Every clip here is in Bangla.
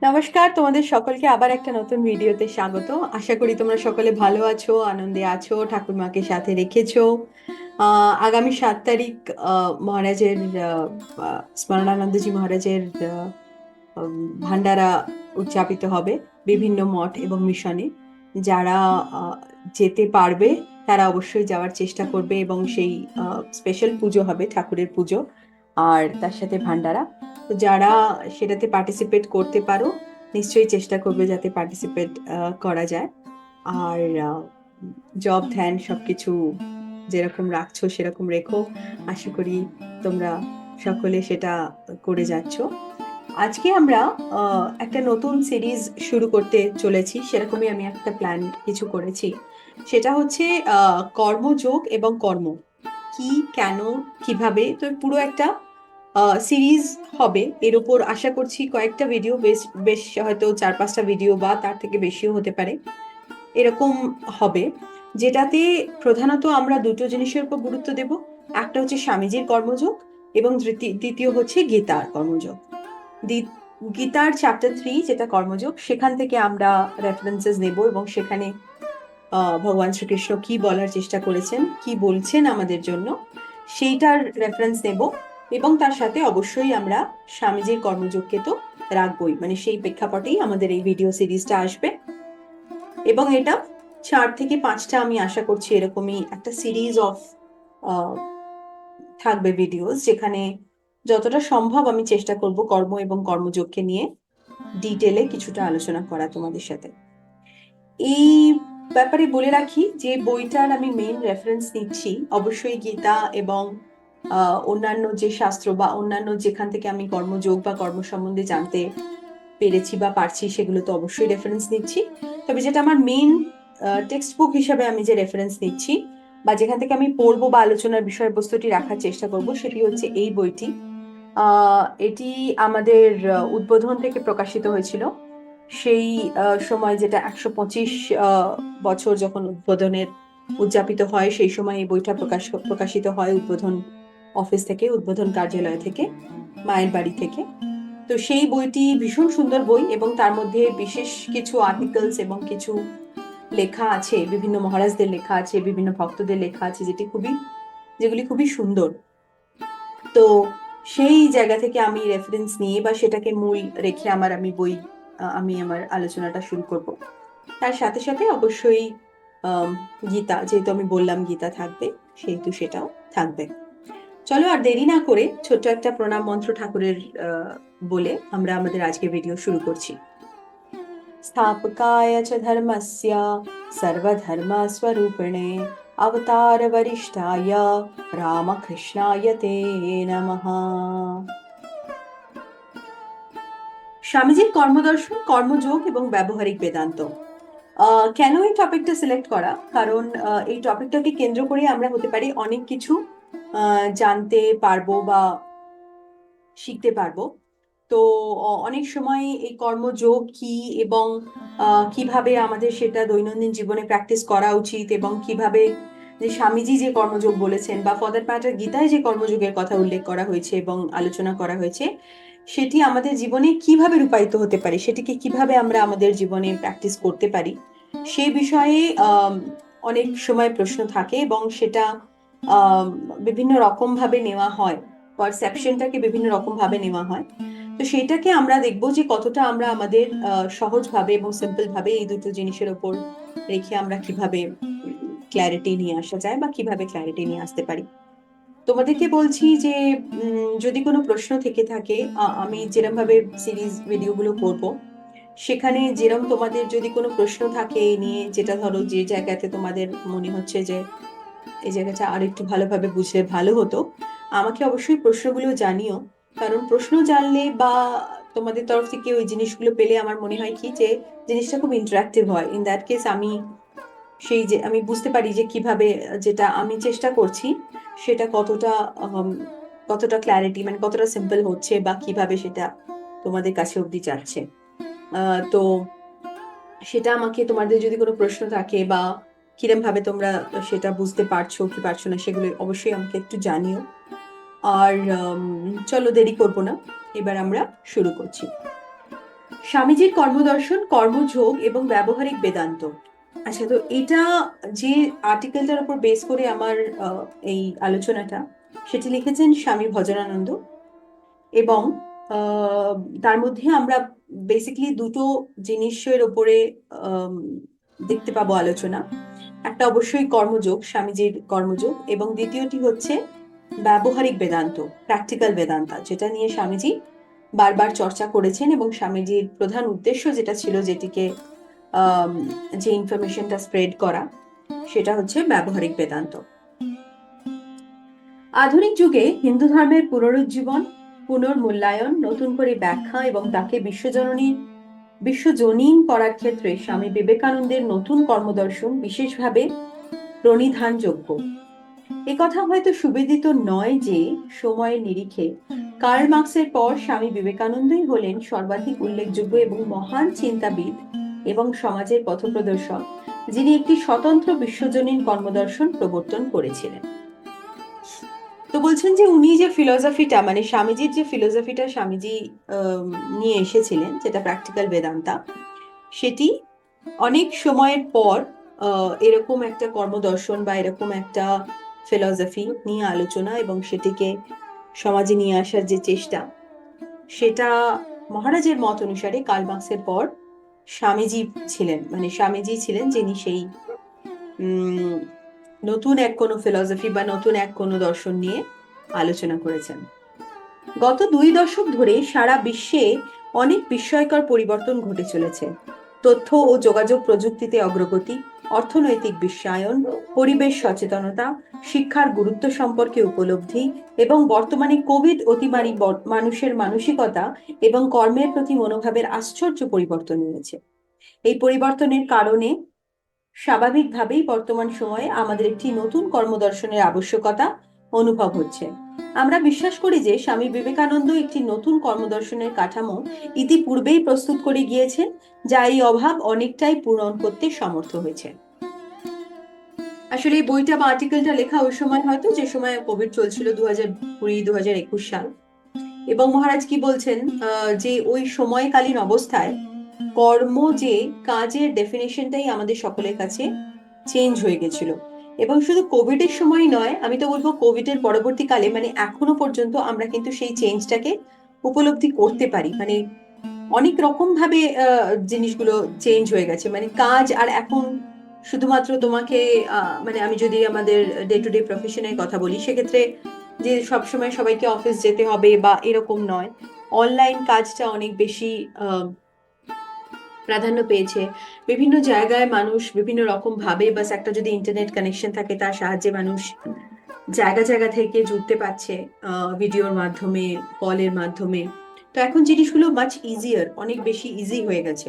নমস্কার, তোমাদের সকলকে আবার একটা নতুন ভিডিওতে স্বাগত। আশা করি তোমরা সকলে ভালো আছো, আনন্দে আছো, ঠাকুরমাকে সাথে রেখেছো। আগামী 7 তারিখ মহারাজের স্মরণানন্দজি মহারাজের ভান্ডারা উদযাপিত হবে বিভিন্ন মঠ এবং মিশনে। যারা যেতে পারবে তারা অবশ্যই যাওয়ার চেষ্টা করবে, এবং সেই স্পেশাল পুজো হবে, ঠাকুরের পুজো, আর তার সাথে ভান্ডারা। তো যারা সেটাতে পার্টিসিপেট করতে পারো, নিশ্চয়ই চেষ্টা করবে যাতে পার্টিসিপেট করা যায়। আর জব ধ্যান সবকিছু যেরকম রাখছো সেরকম রেখো। আশা করি তোমরা সকলে সেটা করে যাচ্ছ। আজকে আমরা একটা নতুন সিরিজ শুরু করতে চলেছি, সেরকমই আমি একটা প্ল্যান কিছু করেছি। সেটা হচ্ছে কর্মযোগ এবং কর্ম কি, কেন, কিভাবে। তো পুরো একটা সিরিজ হবে। এর উপর আশা করছি কয়েকটা ভিডিও, বেশ বেশ হয়তো 4-5টা ভিডিও বা তার থেকে বেশিও হতে পারে, এরকম হবে। যেটাতে প্রধানত আমরা দুটো জিনিসের উপর গুরুত্ব দেব। একটা হচ্ছে স্বামীজির কর্মযোগ, এবং দ্বিতীয় হচ্ছে গীতার কর্মযোগ। গীতার চ্যাপ্টার 3 যেটা কর্মযোগ, সেখান থেকে আমরা রেফারেন্সেস নেব, এবং সেখানে ভগবান শ্রীকৃষ্ণ কি বলার চেষ্টা করেছেন, কি বলছেন আমাদের জন্য, সেইটার রেফারেন্স নেব। এবং তার সাথে অবশ্যই আমরা স্বামীজির কর্মযোগকে তো রাখবই, মানে সেই প্রেক্ষাপটেই আমাদের এই ভিডিও সিরিজটা আসবে। এবং এটা 4 থেকে 5টা, আমি আশা করছি এরকমই একটা সিরিজ অফ থাকবে ভিডিওস, যেখানে যতটা সম্ভব আমি চেষ্টা করব কর্ম এবং কর্মযোগকে নিয়ে ডিটেলে কিছুটা আলোচনা করা তোমাদের সাথে। এই ব্যাপারে বলে রাখি যে বইটার আমি মেইন রেফারেন্স নিচ্ছি অবশ্যই গীতা, এবং অন্যান্য যে শাস্ত্র বা অন্যান্য যেখান থেকে আমি কর্মযোগ বা কর্ম সম্বন্ধে জানতে পেরেছি বা পারছি, সেগুলো তো অবশ্যই রেফারেন্স নিচ্ছি। তবে যেটা আমার মেইন টেক্সট বুক হিসাবে আমি যে রেফারেন্স নিচ্ছি, বা যেখান থেকে আমি পড়বো বা আলোচনার বিষয়বস্তুটি রাখার চেষ্টা করব, সেটি হচ্ছে এই বইটি। এটি আমাদের উদ্বোধন থেকে প্রকাশিত হয়েছিল। সেই সময়, যেটা 125 বছর যখন উদ্বোধনের উদযাপিত হয়, সেই সময় এই বইটা প্রকাশিত হয় উদ্বোধন অফিস থেকে, উদ্বোধন কার্যালয় থেকে, মায়ের বাড়ি থেকে। তো সেই বইটি ভীষণ সুন্দর বই, এবং তার মধ্যে বিশেষ কিছু আর্টিকেলস এবং কিছু লেখা আছে, বিভিন্ন মহারাজদের লেখা আছে, বিভিন্ন ভক্তদের লেখা আছে, যেগুলি খুবই সুন্দর। তো সেই জায়গা থেকে আমি রেফারেন্স নিয়ে বা সেটাকে মূল রেখে আমি আমার আলোচনাটা শুরু করব। তার সাথে সাথে অবশ্যই গীতা, যেহেতু আমি বললাম গীতা থাকবে, সেহেতু সেটাও থাকবে। চলো আর দেরি না করে ছোট্ট একটা প্রণাম মন্ত্র ঠাকুরের বলে আমরা আমাদের আজকে ভিডিও শুরু করছি। स्थापकाय च धर्मस्य सर्वधर्मस्वरूपिणे अवतार वरिष्ठाय रामकृष्णाय ते नमः। স্বামীজির কর্মদর্শন, কর্মযোগ এবং ব্যবহারিক বেদান্ত। কেন এই টপিকটা সিলেক্ট করা? কারণ এই টপিকটাকে কেন্দ্র করে আমরা হতে পারি অনেক কিছু জানতে পারবো বা শিখতে পারবো। তো অনেক সময় এই কর্মযোগ কি, এবং কিভাবে আমাদের সেটা দৈনন্দিন জীবনে প্র্যাকটিস করা উচিত, এবং কিভাবে যে স্বামীজি যে কর্মযোগ বলেছেন, বা ফর দ্যাট ম্যাটার গীতায় যে কর্মযোগের কথা উল্লেখ করা হয়েছে এবং আলোচনা করা হয়েছে, সেটি আমাদের জীবনে কিভাবে রূপায়িত হতে পারে, সেটিকে কিভাবে আমরা আমাদের জীবনে প্র্যাকটিস করতে পারি, সে বিষয়ে অনেক সময় প্রশ্ন থাকে, এবং সেটা আহ বিভিন্ন রকম ভাবে নেওয়া হয়, পারসেপশনটাকে বিভিন্ন রকম ভাবে নেওয়া হয়। তো সেটাকে আমরা দেখবো যে কতটা আমরা আমাদের সহজ ভাবে এবং সিম্পল ভাবে এই দুটো জিনিসের ওপর রেখে আমরা কিভাবে ক্ল্যারিটি নিয়ে আসা যায়, বা কিভাবে ক্ল্যারিটি নিয়ে আসতে পারি। তোমাদেরকে বলছি যে যদি কোনো প্রশ্ন থেকে থাকে, আমি যেরকম ভাবে সিরিজ ভিডিওগুলো করব, সেখানে যেরকম তোমাদের যদি কোনো প্রশ্ন থাকে এই নিয়ে, যেটা ধরো যে জায়গাতে তোমাদের মনে হচ্ছে যে এই জায়গাটা আর একটু ভালোভাবে বুঝলে ভালো হতো, আমাকে অবশ্যই প্রশ্নগুলো জানিও। কারণ প্রশ্ন জানলে বা তোমাদের তরফ থেকে ওই জিনিসগুলো পেলে আমার মনে হয় কি যে জিনিসটা খুব ইন্টারাক্টিভ হয়। ইন দ্যাট কেস আমি বুঝতে পারি যে কিভাবে যেটা আমি চেষ্টা করছি সেটা কতটা ক্ল্যারিটি, মানে কতটা সিম্পল হচ্ছে, বা কিভাবে সেটা তোমাদের কাছে অব্দি যাচ্ছে। তো সেটা আমাকে, তোমাদের যদি কোনো প্রশ্ন থাকে বা কিরম ভাবে তোমরা সেটা বুঝতে পারছো কি পারছো না, সেগুলো অবশ্যই আমাকে একটু জানিও। আর চলো দেরি করবো না, এবার আমরা শুরু করছি। স্বামীজির কর্মদর্শন, কর্মযোগ এবং ব্যবহারিক বেদান্ত। আচ্ছা, তো এটা যে আর্টিকেলটার উপর বেস করে আমার এই আলোচনাটা, সেটি লিখেছেন স্বামী ভজনানন্দ। এবং আহ, তার মধ্যে আমরা বেসিক্যালি দুটো জিনিসের উপরে আম, দেখতে পাবো আলোচনা। একটা অবশ্যই কর্মযোগ, স্বামীজির কর্মযোগ, এবং দ্বিতীয়টি হচ্ছে ব্যবহারিক বেদান্ত, প্র্যাকটিক্যাল বেদান্তা, যেটা নিয়ে স্বামীজি বারবার চর্চা করেছেন। এবং স্বামীজির প্রধান উদ্দেশ্য যেটা ছিল, যেটিকে আম, যে ইনফরমেশনটা স্প্রেড করা, সেটা হচ্ছে ব্যবহারিক বেদান্ত। আধুনিক যুগে হিন্দু ধর্মের পুনরুজ্জীবন, পুনর্মূল্যায়ন, নতুন করে ব্যাখ্যা এবং তাকে বিশ্বজনীন করার ক্ষেত্রে স্বামী বিবেকানন্দের নতুন কর্মদর্শন বিশেষভাবে প্রণিধানযোগ্য। একথা হয়তো সুবিদিত নয় যে সময়ের নিরিখে কার্ল মার্কসের পর স্বামী বিবেকানন্দই হলেন সর্বাধিক উল্লেখযোগ্য এবং মহান চিন্তাবিদ এবং সমাজের পথপ্রদর্শক, যিনি একটি স্বতন্ত্র বিশ্বজনীন কর্মদর্শন প্রবর্তন করেছিলেন। তো বলছেন যে উনি যে ফিলোসফিটা, মানে স্বামীজির যে ফিলোসফিটা স্বামীজি নিয়ে এসেছিলেন, যেটা প্র্যাকটিক্যাল বেদান্তা, সেটি অনেক সময়ের পর এরকম একটা কর্মদর্শন বা এরকম একটা ফিলোসফি নিয়ে আলোচনা এবং সেটিকে সমাজে নিয়ে আসার যে চেষ্টা, সেটা মহারাজের মত অনুসারে কার্ল মার্কসের পর স্বামীজি ছিলেন, মানে স্বামীজি ছিলেন যিনি সেই উম নতুন এক কোনো ফিলোসফি বা নতুন এক কোনো দর্শন নিয়ে আলোচনা করেছেন। গত 2 দশক ধরে সারা বিশ্বে অনেক বিস্ময়কর পরিবর্তন ঘটে চলেছে। তথ্য ও যোগাযোগ প্রযুক্তিতে অগ্রগতি, অর্থনৈতিক বিশ্বায়ন, পরিবেশ সচেতনতা, শিক্ষার গুরুত্ব সম্পর্কে উপলব্ধি এবং বর্তমানে কোভিড অতিমারি মানুষের মানসিকতা এবং কর্মের প্রতি মনোভাবের আশ্চর্য পরিবর্তন এনেছে। এই পরিবর্তনের কারণে স্বাভাবিকভাবেই বর্তমান সময়ে আমাদের একটি নতুন কর্মদর্শনের আবশ্যকতা অনুভব হচ্ছে। আমরা বিশ্বাস করি যে স্বামী বিবেকানন্দ একটি নতুন কর্মদর্শনের কাঠামো ইতিপূর্বেই প্রস্তুত করে গিয়েছেন, যা এই অভাব অনেকটাই পূরণ করতে সমর্থ হয়েছে। আসলে এই বইটা বা আর্টিকেলটা লেখা ওই সময়, হয়তো যে সময় কোভিড চলছিল, 2020-2021 সাল। এবং মহারাজ কি বলছেন, যে ওই সময়কালীন অবস্থায় কর্ম, যে কাজের ডেফিনেশনটাই আমাদের সকলের কাছে চেঞ্জ হয়ে গেছিল। এবং শুধু কোভিডের সময় নয়, আমি তো বলবো কোভিডের পরবর্তীকালে, মানে এখনো পর্যন্ত আমরা কিন্তু সেই চেঞ্জটাকে উপলব্ধি করতে পারি। মানে অনেক রকম ভাবে জিনিসগুলো চেঞ্জ হয়ে গেছে। মানে কাজ আর এখন শুধুমাত্র তোমাকে মানে আমি যদি আমাদের ডে টু ডে প্রফেশনের কথা বলি, সেক্ষেত্রে যে সবসময় সবাইকে অফিস যেতে হবে বা এরকম নয়, অনলাইন কাজটা অনেক বেশি প্রাধান্য পেয়েছে। বিভিন্ন জায়গায় মানুষ বিভিন্ন রকম ভাবে, বাস একটা যদি ইন্টারনেট কানেকশন থাকে, তার সাহায্যে মানুষ জায়গা জায়গা থেকে জুড়তে পারছে, ভিডিওর মাধ্যমে, কলের মাধ্যমে। তো এখন জিনিসগুলো মাচ ইজিয়ার, অনেক বেশি ইজি হয়ে গেছে।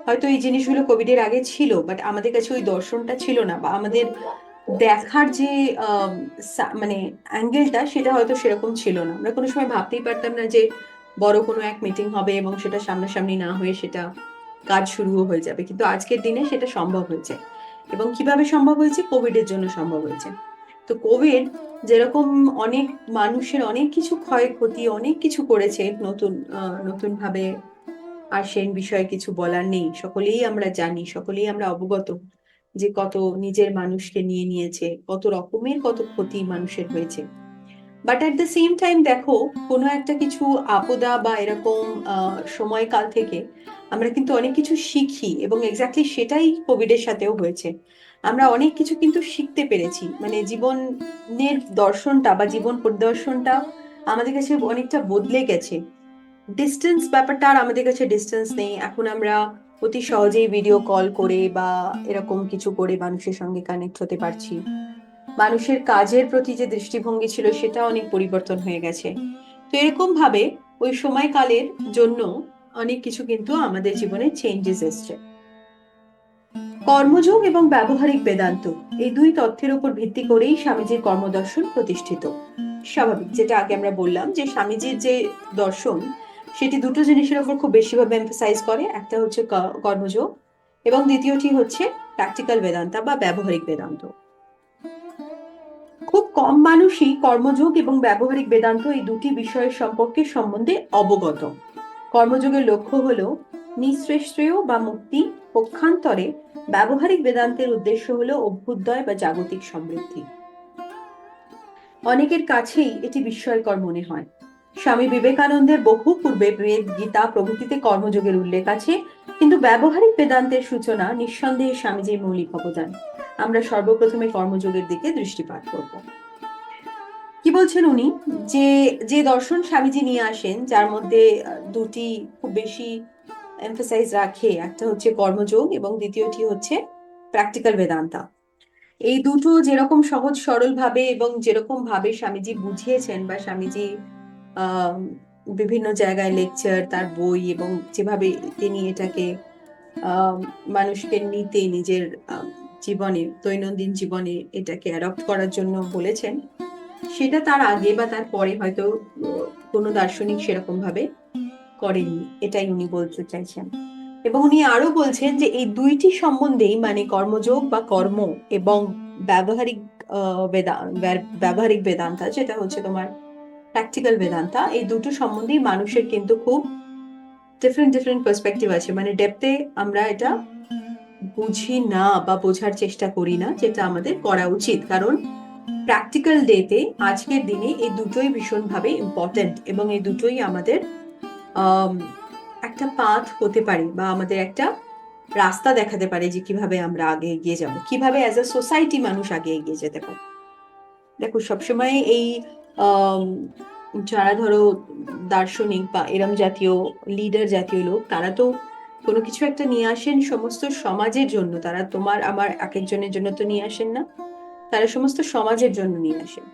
হয়তো এই জিনিসগুলো কোভিডের আগে ছিল, বাট আমাদের কাছে ওই দর্শনটা ছিল না, বা আমাদের দেখার যে মানে অ্যাঙ্গেলটা, সেটা হয়তো সেরকম ছিল না। আমরা কোনো সময় ভাবতেই পারতাম না যে বড় কোনো এক মিটিং হবে এবং সেটা সামনাসামনি না হয়ে সেটা কাজ শুরুও হয়ে যাবে, কিন্তু আজকের দিনে সেটা সম্ভব হয়েছে। এবং কিভাবে সম্ভব হয়েছে? কোভিডের জন্য সম্ভব হয়েছে। তো কোভিড যেরকম অনেক মানুষের অনেক কিছু ক্ষয়ক্ষতি, অনেক কিছু করেছে নতুন নতুন ভাবে, আর সেই বিষয়ে কিছু বলার নেই। সকলেই আমরা জানি, সকলেই আমরা অবগত যে কত নিজের মানুষকে নিয়ে নিয়েছে, কত রকমের কত ক্ষতি মানুষের হয়েছে। But at the same time দেখো, কোনো একটা কিছু আপদা বা এরকম সময়কাল থেকে আমরা কিন্তু অনেক কিছু শিখি, এবং এক্স্যাক্টলি সেটাই কোভিডের সাথেও হয়েছে। আমরা অনেক কিছু কিন্তু শিখতে পেরেছি, মানে জীবনের দর্শনটা বা জীবন পরিদর্শনটা আমাদের কাছে অনেকটা বদলে গেছে। ডিস্টেন্স ব্যাপারটা আর আমাদের কাছে ডিস্টেন্স নেই। এখন আমরা অতি সহজেই ভিডিও কল করে বা এরকম কিছু করে মানুষের সঙ্গে কানেক্ট হতে পারছি। মানুষের কাজের প্রতি যে দৃষ্টিভঙ্গি ছিল, সেটা অনেক পরিবর্তন হয়ে গেছে। তো এরকম ভাবে ওই সময়কালের জন্য অনেক কিছু কিন্তু আমাদের জীবনে চেঞ্জেস এসছে। কর্মযোগ এবং ব্যবহারিক বেদান্ত, এই দুই তথ্যের উপর ভিত্তি করেই স্বামীজির কর্মদর্শন প্রতিষ্ঠিত। স্বাভাবিক, যেটা আগে আমরা বললাম, যে স্বামীজির যে দর্শন, সেটি দুটো জিনিসের উপর খুব বেশিভাবে এমফাসাইজ করে। একটা হচ্ছে কর্মযোগ, এবং দ্বিতীয়টি হচ্ছে প্র্যাকটিক্যাল বেদান্তা বা ব্যবহারিক বেদান্ত। খুব কম মানুষই কর্মযোগ এবং ব্যবহারিক বেদান্ত, এই দুটি বিষয়ের সম্পর্কে সম্বন্ধে অবগত। কর্মযোগের লক্ষ্য হলো নিঃশ্রেয় বা মুক্তি, পক্ষান্তরে ব্যবহারিক বেদান্তের উদ্দেশ্য হলো অভ্যুদয় বা জাগতিক সমৃদ্ধি। অনেকের কাছেই এটি বিস্ময়কর মনে হয়। স্বামী বিবেকানন্দের বহু পূর্বে বেদ, গীতা প্রভৃতিতে কর্মযোগের উল্লেখ আছে, কিন্তু ব্যবহারিক বেদান্তের সূচনা নিঃসন্দেহে স্বামীজির মৌলিক অবদান। আমরা সর্বপ্রথমে কর্মযোগের দিকে দৃষ্টিপাত করব। কি বলছেন উনি, যে যে দর্শন স্বামীজি নিয়ে আসেন, যার মধ্যে দুটি খুব বেশি এমফাসাইজ রাখে, একটা হচ্ছে কর্মযোগ এবং দ্বিতীয়টি হচ্ছে প্র্যাকটিক্যাল বেদান্তা। এই দুটো যেরকম সহজ সরল ভাবে এবং যেরকম ভাবে স্বামীজি বুঝিয়েছেন, বা স্বামীজি আহ বিভিন্ন জায়গায় লেকচার, তার বই, এবং যেভাবে তিনি এটাকে মানুষকে নিতে নিজের জীবনে, দৈনন্দিন জীবনে এটাকে অ্যাডপ্ট করার জন্য বলেছেন, সেটা তার আগে বা তার পরে হয়তো কোনো দার্শনিক সেরকম ভাবে করেননি, এটাই উনি বলতে চাইছেন। এবং উনি আরো বলছেন যে এই দুইটি সম্বন্ধেই, মানে কর্মযোগ বা কর্ম এবং ব্যবহারিক ব্যবহারিক বেদান্তা, যেটা হচ্ছে তোমার প্র্যাকটিক্যাল বেদান্তা, এই দুটো সম্বন্ধেই মানুষের কিন্তু খুব ডিফারেন্ট ডিফারেন্ট পার্সপেক্টিভ আছে। মানে ডেপথে আমরা এটা বুঝি না বা বোঝার চেষ্টা করি না, যেটা আমাদের করা উচিত। কারণ প্র্যাকটিক্যাল ডেতে, আজকের দিনে এই দুটোই ভীষণভাবে ইম্পর্টেন্ট, এবং এই দুটোই আমাদের একটা পাথ হতে পারে, বা আমাদের একটা রাস্তা দেখাতে পারে যে কিভাবে আমরা আগে এগিয়ে যাব, কিভাবে অ্যাজ আ সোসাইটি মানুষ আগে এগিয়ে যেতে পারে। দেখো, সবসময় এই যারা ধরো দার্শনিক বা এরম জাতীয় লিডার জাতীয় লোক, তারা তো কোনো কিছু একটা নিয়ে আসেন সমস্ত সমাজের জন্য। তারা তোমার আমার এক একজনের জন্য তো নিয়ে আসেন না, তারা সমস্ত সমাজের জন্য নিয়ে আসেন।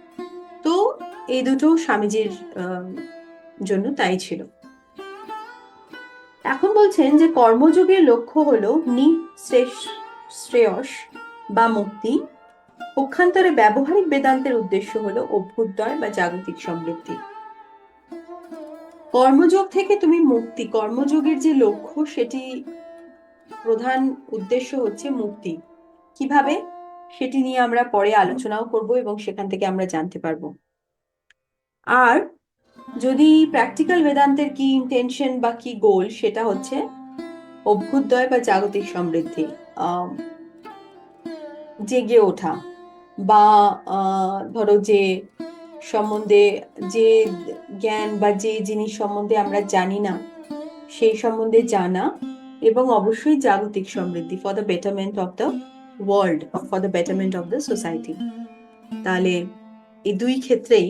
তো এই দুটো স্বামীজির জন্য তাই ছিল। এখন বলছেন যে কর্মযোগের লক্ষ্য হলো নিঃশ্রেয়স বা মুক্তি, পক্ষান্তরে ব্যবহারিক বেদান্তের উদ্দেশ্য হলো অভ্যুদয় বা জাগতিক সমৃদ্ধি। কর্মযোগ থেকে তুমি মুক্তি, কর্মযোগের যে লক্ষ্য, সেটি প্রধান উদ্দেশ্য হচ্ছে মুক্তি। কিভাবে, সেটি নিয়ে আমরা পরে আলোচনাও করব এবং সেখান থেকে আমরা জানতে পারবো। আর যদি প্র্যাকটিক্যাল বেদান্তের কি ইন্টেনশন বা কি গোল, সেটা হচ্ছে অভ্যুদয় বা জাগতিক সমৃদ্ধি, জেগে ওঠা, বা ধরো যে সম্বন্ধে, যে জ্ঞান বা যে জিনিস সম্বন্ধে আমরা জানি না, সেই সম্বন্ধে জানা, এবং অবশ্যই জাগতিক সমৃদ্ধি, for the betterment of the world, for the betterment of the society. তাহলে এই দুই ক্ষেত্রেই,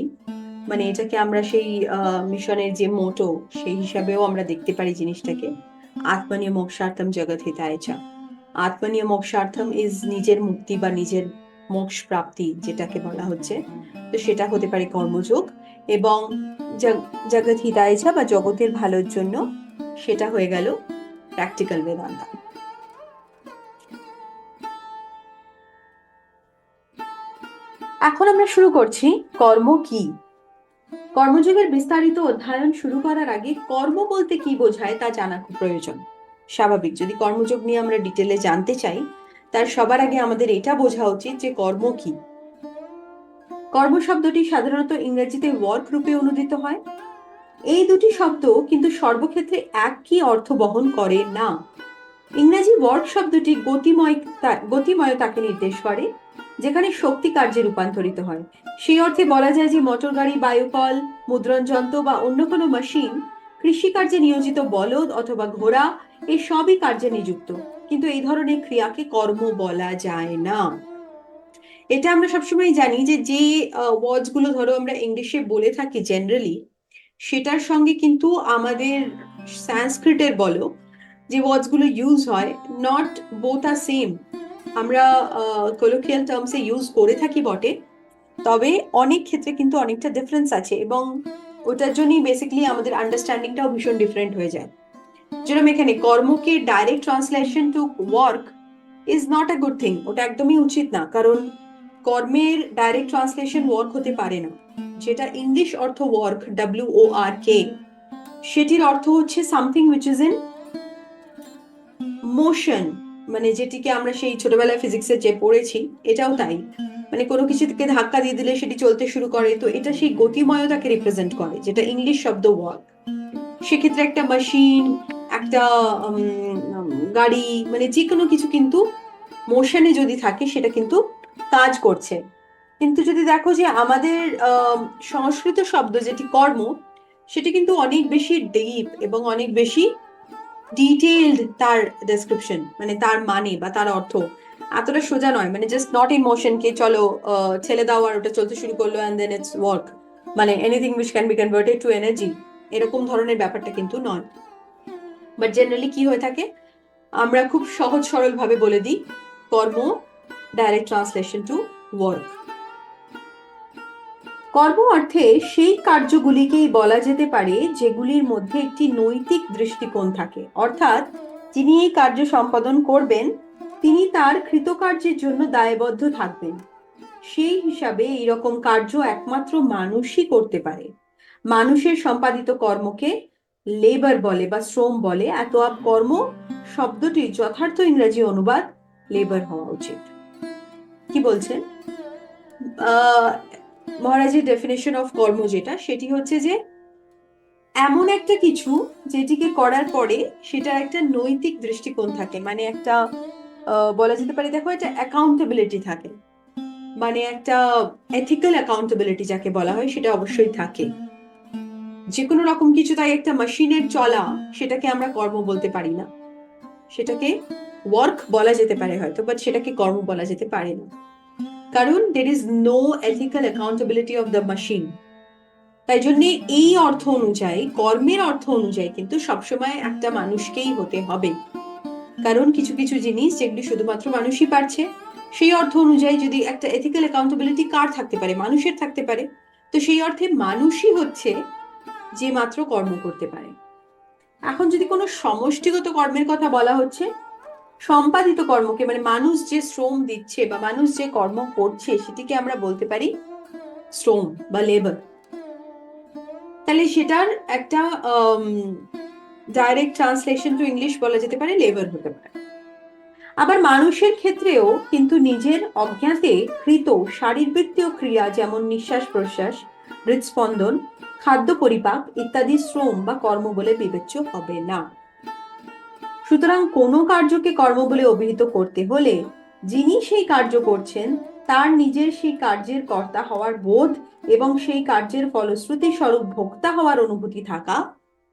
মানে এটাকে আমরা সেই মিশনের যে মোটো, সেই হিসাবেও আমরা দেখতে পারি জিনিসটাকে। আত্মনীয় মোক্ষার্থম জগৎ হিতায় চ। আত্মনীয় মোক্ষার্থম ইজ নিজের মুক্তি বা নিজের মোক্ষ প্রাপ্তি, যেটাকে বলা হচ্ছে। তো সেটা হতে পারে কর্মযোগ, এবং জগৎ হিতায় চ বা জগতের ভালোর জন্য, সেটা হয়ে গেল প্র্যাকটিক্যাল বেদান্তা। এখন আমরা শুরু করছি কর্ম কি। কর্মযোগের বিস্তারিত অধ্যয়ন শুরু করার আগে কর্ম বলতে কি বোঝায় তা জানা খুব প্রয়োজন। স্বাভাবিক, যদি কর্মযোগ নিয়ে আমরা ডিটেলে জানতে চাই, তার সবার আগে আমাদের এটা বোঝা উচিত যে কর্ম কি। কর্ম শব্দটি সাধারণত ইংরেজিতে ওয়ার্ক রূপে অনুদিত হয়। এই দুটি শব্দ কিন্তু সর্বক্ষেত্রে একই অর্থ বহন করে না। ইংরেজি ওয়ার্ক শব্দটি গতিময়তাকে নির্দেশ করে, যেখানে শক্তি কার্যে রূপান্তরিত হয়। সেই অর্থে বলা যায় যে মোটর গাড়ি, বায়ুকল, মুদ্রণ যন্ত্র বা অন্য কোনো মেশিন কৃষিকার্যে নিয়োজিত বলদ অথবা ঘোড়া, এই সবই কার্যে নিযুক্ত, কিন্তু এই ধরনের ক্রিয়াকে কর্ম বলা যায় না। এটা আমরা সবসময় জানি যে যে ওয়ার্ডস গুলো ধরো আমরা ইংলিশে বলে থাকি জেনারেলি, সেটার সঙ্গে কিন্তু আমাদের সংস্কৃতের বলো যে ওয়ার্ডস গুলো ইউজ হয়, নট বোথ আর সেম। আমরা কলোকিয়াল টার্মসে ইউজ করে থাকি বটে, তবে অনেক ক্ষেত্রে কিন্তু অনেকটা ডিফারেন্স আছে, এবং ওটার জন্যই বেসিক্যালি আমাদের আন্ডারস্ট্যান্ডিংটাও ভীষণ ডিফারেন্ট হয়ে যায়। যেরকম এখানে কর্মকে direct translation to work is not a good thing, ওটা একদমই উচিত না। কারণ কর্মের ডাইরেক্ট ট্রান্সলেশন ওয়ার্ক হতে পারে না। যেটা ইংলিশ অর্থ ওয়ার্ক, WORK, সেটির অর্থ হচ্ছে something which is in motion, মানে যেটিকে আমরা সেই ছোটবেলায় ফিজিক্সে যে পড়েছি, এটাও তাই। মানে কোনো কিছুকে ধাক্কা দিয়ে দিলে সেটি চলতে শুরু করে, তো এটা সেই গতিময়তাকে রিপ্রেজেন্ট করে, যেটা ইংলিশ শব্দ ওয়ার্ক। সেক্ষেত্রে একটা মেশিন, একটা গাড়ি, মানে যে কোনো কিছু কিন্তু মোশনে যদি থাকে সেটা কিন্তু কাজ করছে। কিন্তু যদি দেখো যে আমাদের সংস্কৃত শব্দ যেটি কর্ম, সেটি কিন্তু অনেক বেশি ডিপ এবং অনেক বেশি ডিটেইলড, তার ডেসক্রিপশন মানে তার মানে বা তার অর্থ এতটা সোজা নয়। মানে জাস্ট নট ইন মোশন কে চলো ছেলে দাও আর ওটা চলতে শুরু করলো অ্যান্ড দেন ইটস ওয়ার্ক, মানে anything which can be converted to energy, এরকম ধরনের ব্যাপারটা কিন্তু নয়। বাট জেনারেলি কি হয়ে থাকে, আমরা খুব সহজ সরল ভাবে বলে দিই কর্ম, ডাইরেক্ট ট্রান্সলেশন টু ওয়ার্ক। কর্ম অর্থে সেই কার্যগুলিকেই বলা যেতে পারে যেগুলির মধ্যে একটি নৈতিক দৃষ্টিকোণ থাকে, অর্থাৎ যিনি এই কার্য সম্পাদন করবেন তিনি তার কৃতকার্যের জন্য দায়বদ্ধ থাকবেন। সেই হিসাবে এইরকম কার্য একমাত্র মানুষই করতে পারে। মানুষের সম্পাদিত কর্মকে লেবার বলে বা শ্রম বলে, অতএব কর্ম শব্দটির যথার্থ ইংরেজি অনুবাদ লেবার হওয়া উচিত। কি বলছেন মহারাজের ডেফিনেশন অফ কর্ম যেটা, সেটি হচ্ছে যে এমন একটা কিছু যেটিকে করার পরে সেটা একটা নৈতিক দৃষ্টিকোণ থাকে, মানে একটা বলা যেতে পারে, দেখো একটা অ্যাকাউন্টেবিলিটি থাকে, মানে একটা এথিক্যাল অ্যাকাউন্টেবিলিটি যাকে বলা হয় সেটা অবশ্যই থাকে। যে কোনো রকম কিছু, তাই একটা মেশিনের চলা সেটাকে আমরা কর্ম বলতে পারি না, সেটাকে ওয়ার্ক বলা যেতে পারে হয়তো, বাট সেটাকে কর্ম বলা যেতে পারে না, কারণ there is no ethical accountability of the machine. তাই জন্য এই অর্থ অনুযায়ী, কর্মের অর্থ অনুযায়ী কিন্তু সবসময় একটা মানুষকেই হতে হবে, কারণ কিছু কিছু জিনিস যেগুলি শুধুমাত্র মানুষই পারছে, সেই অর্থ অনুযায়ী যদি একটা এথিক্যাল অ্যাকাউন্টেবিলিটি কার থাকতে পারে, মানুষের থাকতে পারে, তো সেই অর্থে মানুষই হচ্ছে যে মাত্র কর্ম করতে পারে। এখন যদি কোনো সমষ্টিগত কর্মের কথা বলা হচ্ছে, সম্পাদিত কর্মকে, মানে মানুষ যে শ্রম দিচ্ছে বা মানুষ যে কর্ম করছে সেটিকে আমরা বলতে পারি শ্রম বা লেবার। তাহলে সেটার একটা ডাইরেক্ট ট্রান্সলেশন টু ইংলিশ বলা যেতে পারে লেবার হতে পারে। আবার মানুষের ক্ষেত্রেও কিন্তু নিজের অজ্ঞাতে কৃত শারীরবৃত্তীয় ক্রিয়া, যেমন নিঃশ্বাস প্রশ্বাস, হৃদস্পন্দন, খাদ্য পরিপাক ইত্যাদি শ্রম বা কর্ম বলে বিবেচ্য হবে না। সুতরাং কোনো কার্যকে কর্ম বলে অভিহিত করতে হলে যিনি সেই কার্য করছেন তার নিজের সেই কার্যের কর্তা হওয়ার বোধ এবং সেই কার্যের ফলশ্রুতি স্বরূপ ভোক্তা হওয়ার অনুভূতি থাকা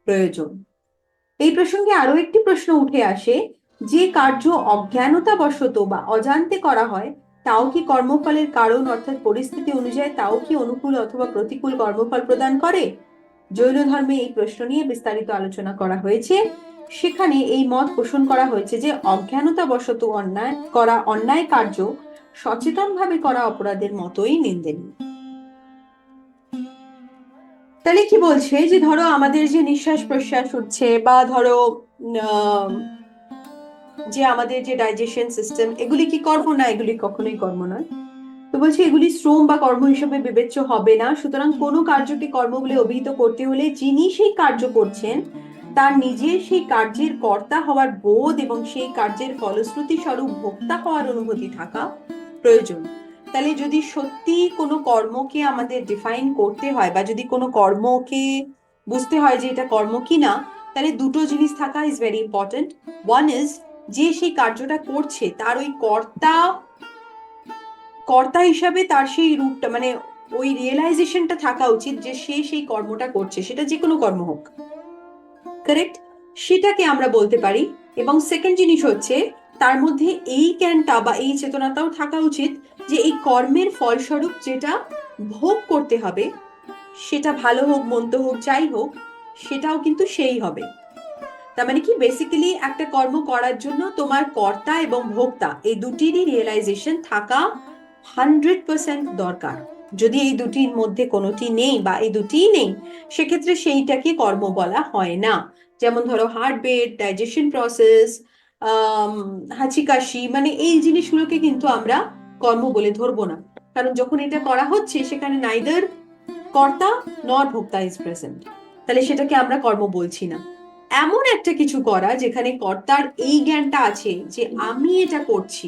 প্রয়োজন। এই প্রসঙ্গে আরো একটি প্রশ্ন উঠে আসে, যে কার্য অজ্ঞানতাবশত বা অজান্তে করা হয় তাও কি কর্মফলের কারণ অর্থাৎ পরিস্থিতি অনুযায়ী তাও কি অনুকূল অথবা প্রতিকূল কর্মফল প্রদান করে? জৈন ধর্মে এই প্রশ্ন নিয়ে বিস্তারিত আলোচনা করা হয়েছে। সেখানে এই মত পোষণ করা হয়েছে যে অজ্ঞানতাবশত অন্যায় কার্য সচেতনভাবে করা অপরাধের মতোই নিন্দেনীয়। তাহলে কি বলছে যে ধরো আমাদের যে নিঃশ্বাস প্রশ্বাস হচ্ছে, বা ধরো যে আমাদের যে ডাইজেশন সিস্টেম, এগুলি কি কর্ম? না, এগুলি কখনোই কর্ম নয়। তো বলছে এগুলি শ্রম বা কর্ম হিসেবে বিবেচ্য হবে না। সুতরাং কোনো কার্যকে কর্ম বলে অভিহিত করতে হলে যিনি সেই কার্য করছেন তার নিজের সেই কার্যের কর্তা হওয়ার বোধ এবং সেই কার্যের ফলশ্রুতি স্বরূপ ভোক্তা হওয়ার অনুভূতি থাকা প্রয়োজন। তাহলে যদি সত্যি কোনো কর্মকে আমাদের ডিফাইন করতে হয় বা যদি কোনো কর্মকে বুঝতে হয় যে এটা কর্ম কি না, তাহলে দুটো জিনিস থাকা is very important. One is যে সেই কার্যটা করছে তার ওই কর্তা কর্তা হিসাবে তার সেই রূপটা, মানে ওই রিয়েলাইজেশনটা থাকা উচিত যে সে সেই কর্মটা করছে, সেটা যে কোনো কর্ম হোক, কারেক্ট, সেটাকে আমরা বলতে পারি। এবং সেকেন্ড জিনিস হচ্ছে তার মধ্যে এই জ্ঞানটা বা এই চেতনাটাও থাকা উচিত যে এই কর্মের ফলস্বরূপ যেটা ভোগ করতে হবে, সেটা ভালো হোক মন্দ হোক যাই হোক, সেটাও কিন্তু সেই হবে। তার মানে কি, বেসিক্যালি একটা কর্ম করার জন্য তোমার কর্তা এবং ভোক্তা এই দুটিরই রিয়েলাইজেশন থাকা 100% দরকার। যদি এই দুটির মধ্যে কোনোটি নেই বা এই দুটিই নেই, সেক্ষেত্রে সেইটাকে কর্ম বলা হয় না। যেমন ধরো হার্টবিট, ডাইজেশন প্রসেস, হাঁচি কাশি, মানে এই জিনিসগুলোকে কিন্তু আমরা কর্ম বলে ধরবো না, কারণ যখন এটা করা হচ্ছে সেখানে নাইদার কর্তা নর ভোক্তা ইজ প্রেজেন্ট, তাহলে সেটাকে আমরা কর্ম বলছি না। এমন একটা কিছু করা যেখানে কর্তার এই জ্ঞানটা আছে যে আমি এটা করছি,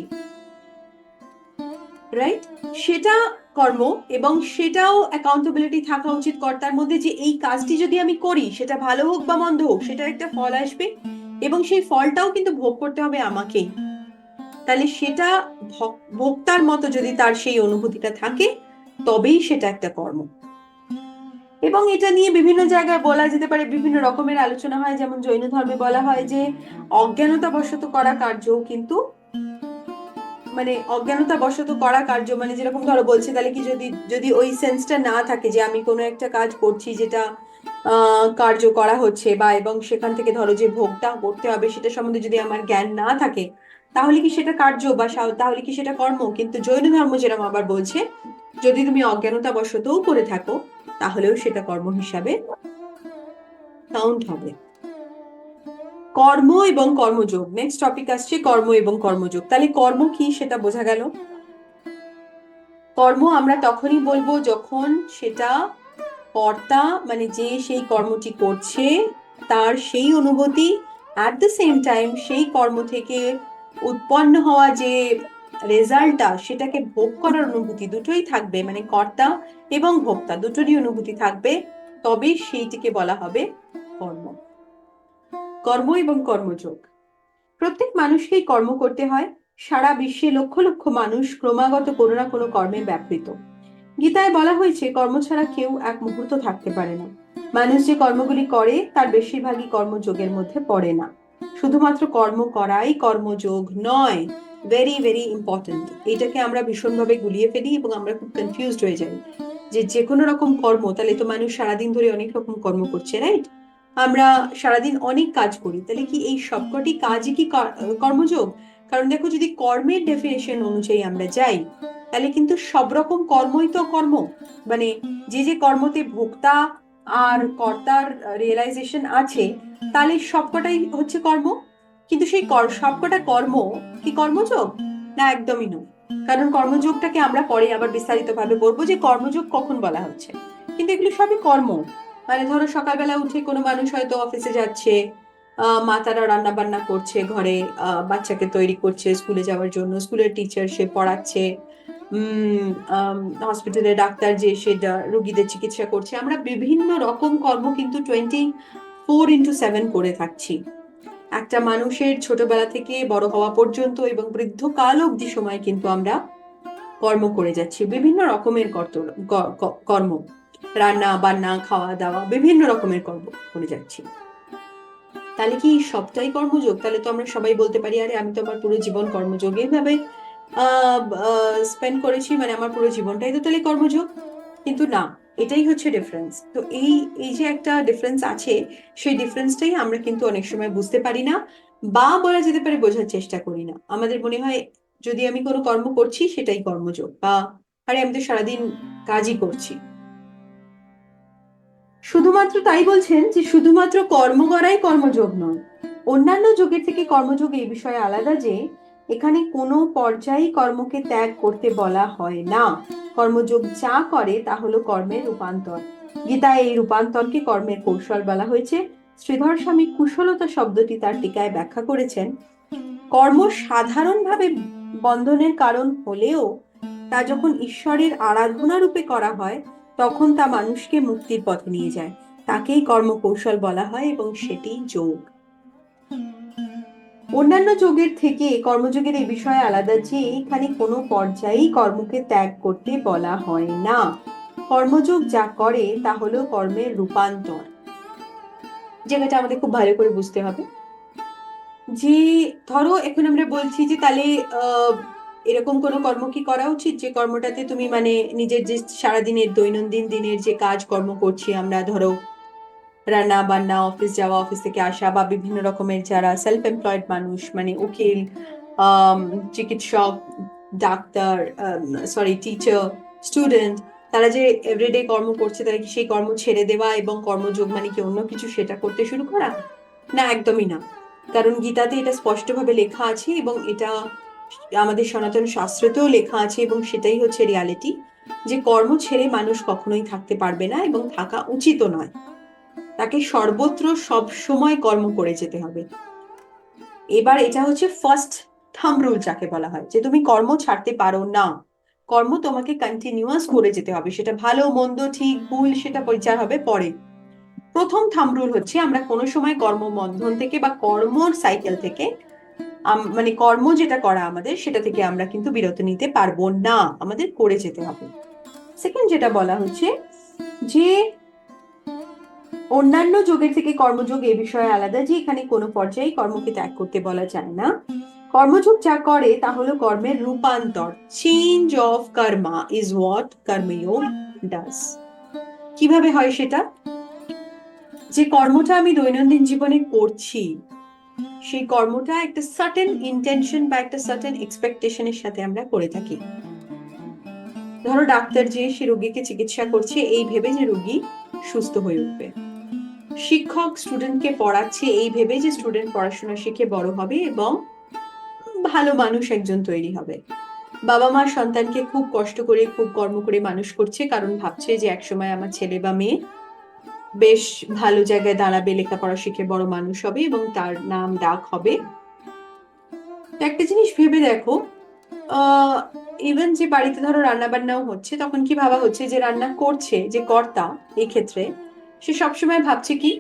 রাইট, সেটা কর্ম। এবং সেটাও অ্যাকাউন্টেবিলিটি থাকা উচিত কর্তার মধ্যে যে এই কাজটি যদি আমি করি সেটা ভালো হোক বা মন্দ হোক সেটার একটা ফল আসবে, এবং সেই ফলটাও কিন্তু ভোগ করতে হবে আমাকেই। তাহলে সেটা ভোক্তার মতো যদি তার সেই অনুভূতিটা থাকে, তবেই সেটা একটা কর্ম। এবং এটা নিয়ে বিভিন্ন জায়গায় বলা যেতে পারে, বিভিন্ন রকমের আলোচনা হয়। যেমন জৈন ধর্মে বলা হয় যে অজ্ঞানতাবশত করা কার্য কিন্তু, মানে অজ্ঞানতাবশত করা কার্য মানে যেরকম ধরো বলছে, তাহলে কি যদি যদি ওই সেন্সটা না থাকে যে আমি কোনো একটা কাজ করছি যেটা কার্য করা হচ্ছে, বা এবং সেখান থেকে ধরো যে ভোগটা করতে হবে সেটা সম্বন্ধে যদি আমার জ্ঞান না থাকে, তাহলে কি সেটা কার্য, বা তাহলে কি সেটা কর্ম? কিন্তু জৈন ধর্ম যেরকম আবার বলছে, যদি তুমি অজ্ঞানতাবশতও করে থাকো তাহলেও সেটা কর্ম হিসাবে কাউন্ট হবে। কর্ম এবং কর্মযোগ, নেক্সট টপিক আসছে কর্ম এবং কর্মযোগ। তাহলে কর্ম কি সেটা বোঝা গেল। কর্ম আমরা তখনই বলবো যখন সেটা কর্তা, মানে যে সেই কর্মটি করছে, তার সেই অনুভূতি, অ্যাট দ্য সেম টাইম সেই কর্ম থেকে উৎপন্ন হওয়া যে রেজাল্টটা, সেটাকে ভোগ করার অনুভূতি দুটোই থাকবে, মানে কর্তা এবং ভোক্তা দুটোরই অনুভূতি থাকবে, তবে সেইটিকে বলা হবে কর্ম। কর্ম এবং কর্মযোগ, প্রত্যেক মানুষকেই কর্ম করতে হয়। সারা বিশ্বে লক্ষ লক্ষ মানুষ ক্রমাগত কোনো না কোনো কর্মে ব্যাপৃত। গীতায় বলা হয়েছে কর্ম ছাড়া কেউ এক মুহূর্ত থাকতে পারে না। মানুষ যে কর্মগুলি করে তার বেশিরভাগই কর্মযোগের মধ্যে পড়ে না। শুধুমাত্র কর্ম করাই কর্মযোগ নয়। Very very important. এটাকে আমরা ভীষণভাবে গুলিয়ে ফেলি এবং আমরা খুব কনফিউজড হয়ে যাই যে যে কোনো রকম কর্ম, তাহলে তো মানুষ সারাদিন ধরে অনেক রকম কর্ম করছে, রাইট? আমরা সারাদিন অনেক কাজ করি, তাহলে কি এই সবকটি কাজই কি কর্মযোগ? কারণ দেখো, যদি কর্মের ডেফিনেশন অনুযায়ী আমরা যাই, তাহলে কিন্তু সব রকম কর্মই তো কর্ম। মানে যে যে কর্মতে ভোক্তা আর কর্তার রিয়েলাইজেশন আছে, তাহলে সবকটাই হচ্ছে কর্ম। কিন্তু সেই সবকটা কর্ম কি কর্মযোগ? না, একদমই নয়। কারণ কর্মযোগটাকে আমরা পরে আবার বিস্তারিত ভাবে বলবো যে কর্মযোগ কখন বলা হচ্ছে। কিন্তু এগুলো সবই কর্ম। মানে ধরো সকালবেলা উঠে কোনো মানুষ হয়তো অফিসে যাচ্ছে, মা তারা রান্না বান্না করছে ঘরে, বাচ্চাকে তৈরি করছে স্কুলে যাওয়ার জন্য, স্কুলের টিচার সে পড়াচ্ছে, হসপিটালে ডাক্তার যে সে রোগীদের চিকিৎসা করছে। আমরা বিভিন্ন রকম কর্ম কিন্তু 24/7 করে থাকছি। একটা মানুষের ছোটবেলা থেকে বড় হওয়া পর্যন্ত এবং বৃদ্ধকাল অবধি সময় কিন্তু আমরা কর্ম করে যাচ্ছি, বিভিন্ন রকমের কর্ম, রান্না বান্না খাওয়া দাওয়া, বিভিন্ন রকমের কর্ম করে যাচ্ছি। তাহলে কি সবটাই কর্মযোগ? তাহলে তো আমরা সবাই বলতে পারি আরে আমি তো আমার পুরো জীবন কর্মযোগে ভাবে স্পেন্ড করেছি, মানে আমার পুরো জীবনটাই তো তাহলে কর্মযোগ। কিন্তু না, এটাই হচ্ছে ডিফারেন্স। তো এই এই যে একটা ডিফারেন্স আছে, সেই ডিফারেন্সটাই আমরা কিন্তু অনেক সময় বুঝতে পারি না, বা বলা যেতে পারে বোঝার চেষ্টা করি না। আমাদের মনে হয় যদি আমি কোনো কর্ম করছি সেটাই কর্মযোগ, বা আরে আমি তো সারাদিন কাজই করছি। শুধুমাত্র তাই বলছেন যে শুধুমাত্র কর্ম করাই কর্মযোগ নয়। অন্যান্য যোগের থেকে কর্মযোগ এই বিষয়ে আলাদা যে এখানে কোনো পর্যায়ে কর্মকে ত্যাগ করতে বলা হয় না। কর্মযোগ যা করে তা হলো কর্মের রূপান্তর। গীতায় এই রূপান্তরকে কর্মের কৌশল বলা হয়েছে। শ্রীধর স্বামী কুশলতা শব্দটি তার টিকায় ব্যাখ্যা করেছেন, কর্ম সাধারণভাবে বন্ধনের কারণ হলেও তা যখন ঈশ্বরের আরাধনা রূপে করা হয় তখন তা মানুষকে মুক্তির পথে নিয়ে যায়। তাকেই কর্মকৌশল বলা হয় এবং সেটি যোগ। অন্যান্য যোগের থেকে কর্মযোগের এই বিষয়ে আলাদা যে এখানে কোনো পর্যায়েই কর্মকে ত্যাগ করতে বলা হয় না। কর্মযোগ যা করে তা হলো কর্মের রূপান্তর। জায়গাটা আমাদের খুব ভালো করে বুঝতে হবে যে ধরো এখন আমরা বলছি যে তাহলে আহ এরকম কোনো কর্ম কি করা উচিত যে কর্মটাতে তুমি মানে নিজের যে সারাদিনের দৈনন্দিন দিনের যে কাজ কর্ম করছি আমরা, ধরো রান্না বান্না, অফিস যাওয়া, অফিস থেকে আসা, বা বিভিন্ন রকমের যারা সেলফ এমপ্লয়েড মানুষ, মানে উকিল, আহ চিকিৎসক, ডাক্তার, সরি টিচার, স্টুডেন্ট, তারা যে এভরিডে কর্ম করছে, তারা কি সেই কর্ম ছেড়ে দেওয়া এবং কর্মযোগ মানে কি অন্য কিছু সেটা করতে শুরু করা? না, একদমই না। কারণ গীতাতে এটা স্পষ্টভাবে লেখা আছে এবং এটা আমাদের সনাতন শাস্ত্রতেও লেখা আছে, এবং সেটাই হচ্ছে রিয়ালিটি, যে কর্ম ছেড়ে মানুষ কখনোই থাকতে পারবে না এবং থাকা উচিতও নয়। তাকে সর্বত্র সব সময় কর্ম করে যেতে হবে। এবার এটা হচ্ছে ফার্স্ট থাম্ব রুল যাকে বলা হয়, যে তুমি কর্ম ছাড়তে পারো না। কর্ম তোমাকে কন্টিনিউয়াস করে যেতে হবে, সেটা ভালো মন্দ ঠিক ভুল সেটা বিচার হবে পরে। প্রথম থাম্ব রুল হচ্ছে আমরা কোনো সময় কর্মবন্ধন থেকে বা কর্মর সাইকেল থেকে মানে কর্ম যেটা করা আমাদের সেটা থেকে আমরা কিন্তু বিরত নিতে পারবো না, আমাদের করে যেতে হবে। সেকেন্ড যেটা বলা হচ্ছে যে অন্যান্য যোগের থেকে কর্মযোগ এ বিষয়ে আলাদা, যে এখানে কোনো পর্যায়ে কর্মকে ত্যাগ করতে বলা যায় না। কর্মযোগ যা করে তা হলো কর্মের রূপান্তর, change of Karma is what কর্মযোগ ডাজ। কিভাবে হয় সেটা? যে কর্মটা আমি দৈনন্দিন জীবনে করছি সেই কর্মটা একটা সার্টেন ইন্টেনশন বা একটা সার্টেন এক্সপেকটেশনের সাথে আমরা করে থাকি। ধরো ডাক্তার যে সে রোগীকে চিকিৎসা করছে এই ভেবে যে রোগী সুস্থ হয়ে উঠবে, শিক্ষক স্টুডেন্টকে পড়াচ্ছে এই ভেবে যে স্টুডেন্ট পড়াশোনা শিখে বড় হবে এবং ভালো মানুষ একজন তৈরি হবে। বাবা মা সন্তানকে খুব কষ্ট করে খুব কর্ম করে মানুষ করছে কারণ ভাবছে যে একসময় আমার ছেলে বা মেয়ে বেশ ভালো জায়গায় দাঁড়াবে, লেখাপড়া শিখে বড় মানুষ হবে এবং তার নাম ডাক হবে। একটা জিনিস ভেবে দেখো, ইভেন যে বাড়িতে ধরো রান্না বান্নাও হচ্ছে তখন কি ভাবা হচ্ছে যে রান্না করছে যে কর্তা এই ক্ষেত্রে সে সবসময় ভাবছে কি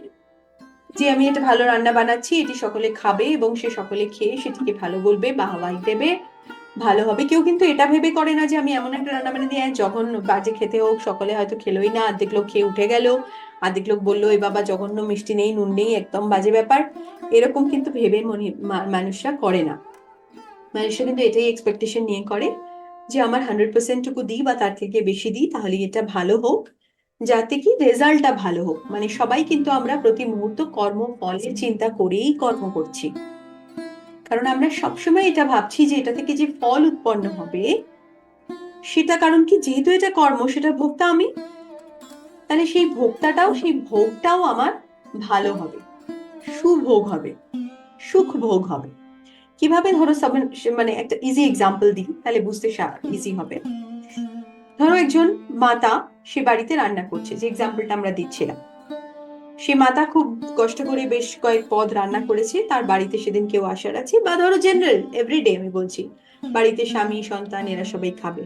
যে আমি এটা ভালো রান্না বানাচ্ছি, এটি সকলে খাবে এবং সে সকলে খেয়ে সেটিকে ভালো বলবে, বাহবাহি দেবে, ভালো হবে। কেউ কিন্তু এটা ভেবে করে না যে আমি এমন একটা রান্না বানিয়ে দিয়ে জঘন্য বাজে খেতে হোক, সকলে হয়তো খেলোই না, অর্ধেক লোক খেয়ে উঠে গেল, অর্ধেক লোক বললো এ বাবা জঘন্য, মিষ্টি নেই, নুন নেই, একদম বাজে ব্যাপার। এরকম কিন্তু ভেবে মানুষরা করে না। মানুষরা কিন্তু এটাই এক্সপেকটেশন নিয়ে করে যে আমার 100% টুকু দিই বা তার থেকে বেশি দিই তাহলে এটা ভালো হোক, যাতে কি রেজাল্টটা ভালো হোক। মানে সবাই কিন্তু আমরা প্রতি মুহূর্ত কর্ম ফলের চিন্তা করেই কর্ম করছি, কারণ আমরা সবসময় এটা ভাবছি যে এটা থেকে যে ফল উৎপন্ন হবে সেটা, কারণ কি যেহেতু এটা কর্ম সেটা ভোক্তা আমি, তাহলে সেই ভোগটাও আমার ভালো হবে, সুভোগ হবে, সুখ ভোগ হবে। কিভাবে? ধরো মানে একটা ইজি এক্সাম্পল দিই তাহলে বুঝতে ইজি হবে। ধরো একজন মাতা সে বাড়িতে রান্না করছে, যে এক্সাম্পলটা আমরা দিচ্ছিলাম, সে মাতা খুব কষ্ট করে বেশ কয়েক পদ রান্না করেছে, তার বাড়িতে সেদিন কেউ আসার আছে, বা ধরো জেনারেল এভরিডে আমি বলছি, বাড়িতে স্বামী সন্তান এরা সবাই খাবে।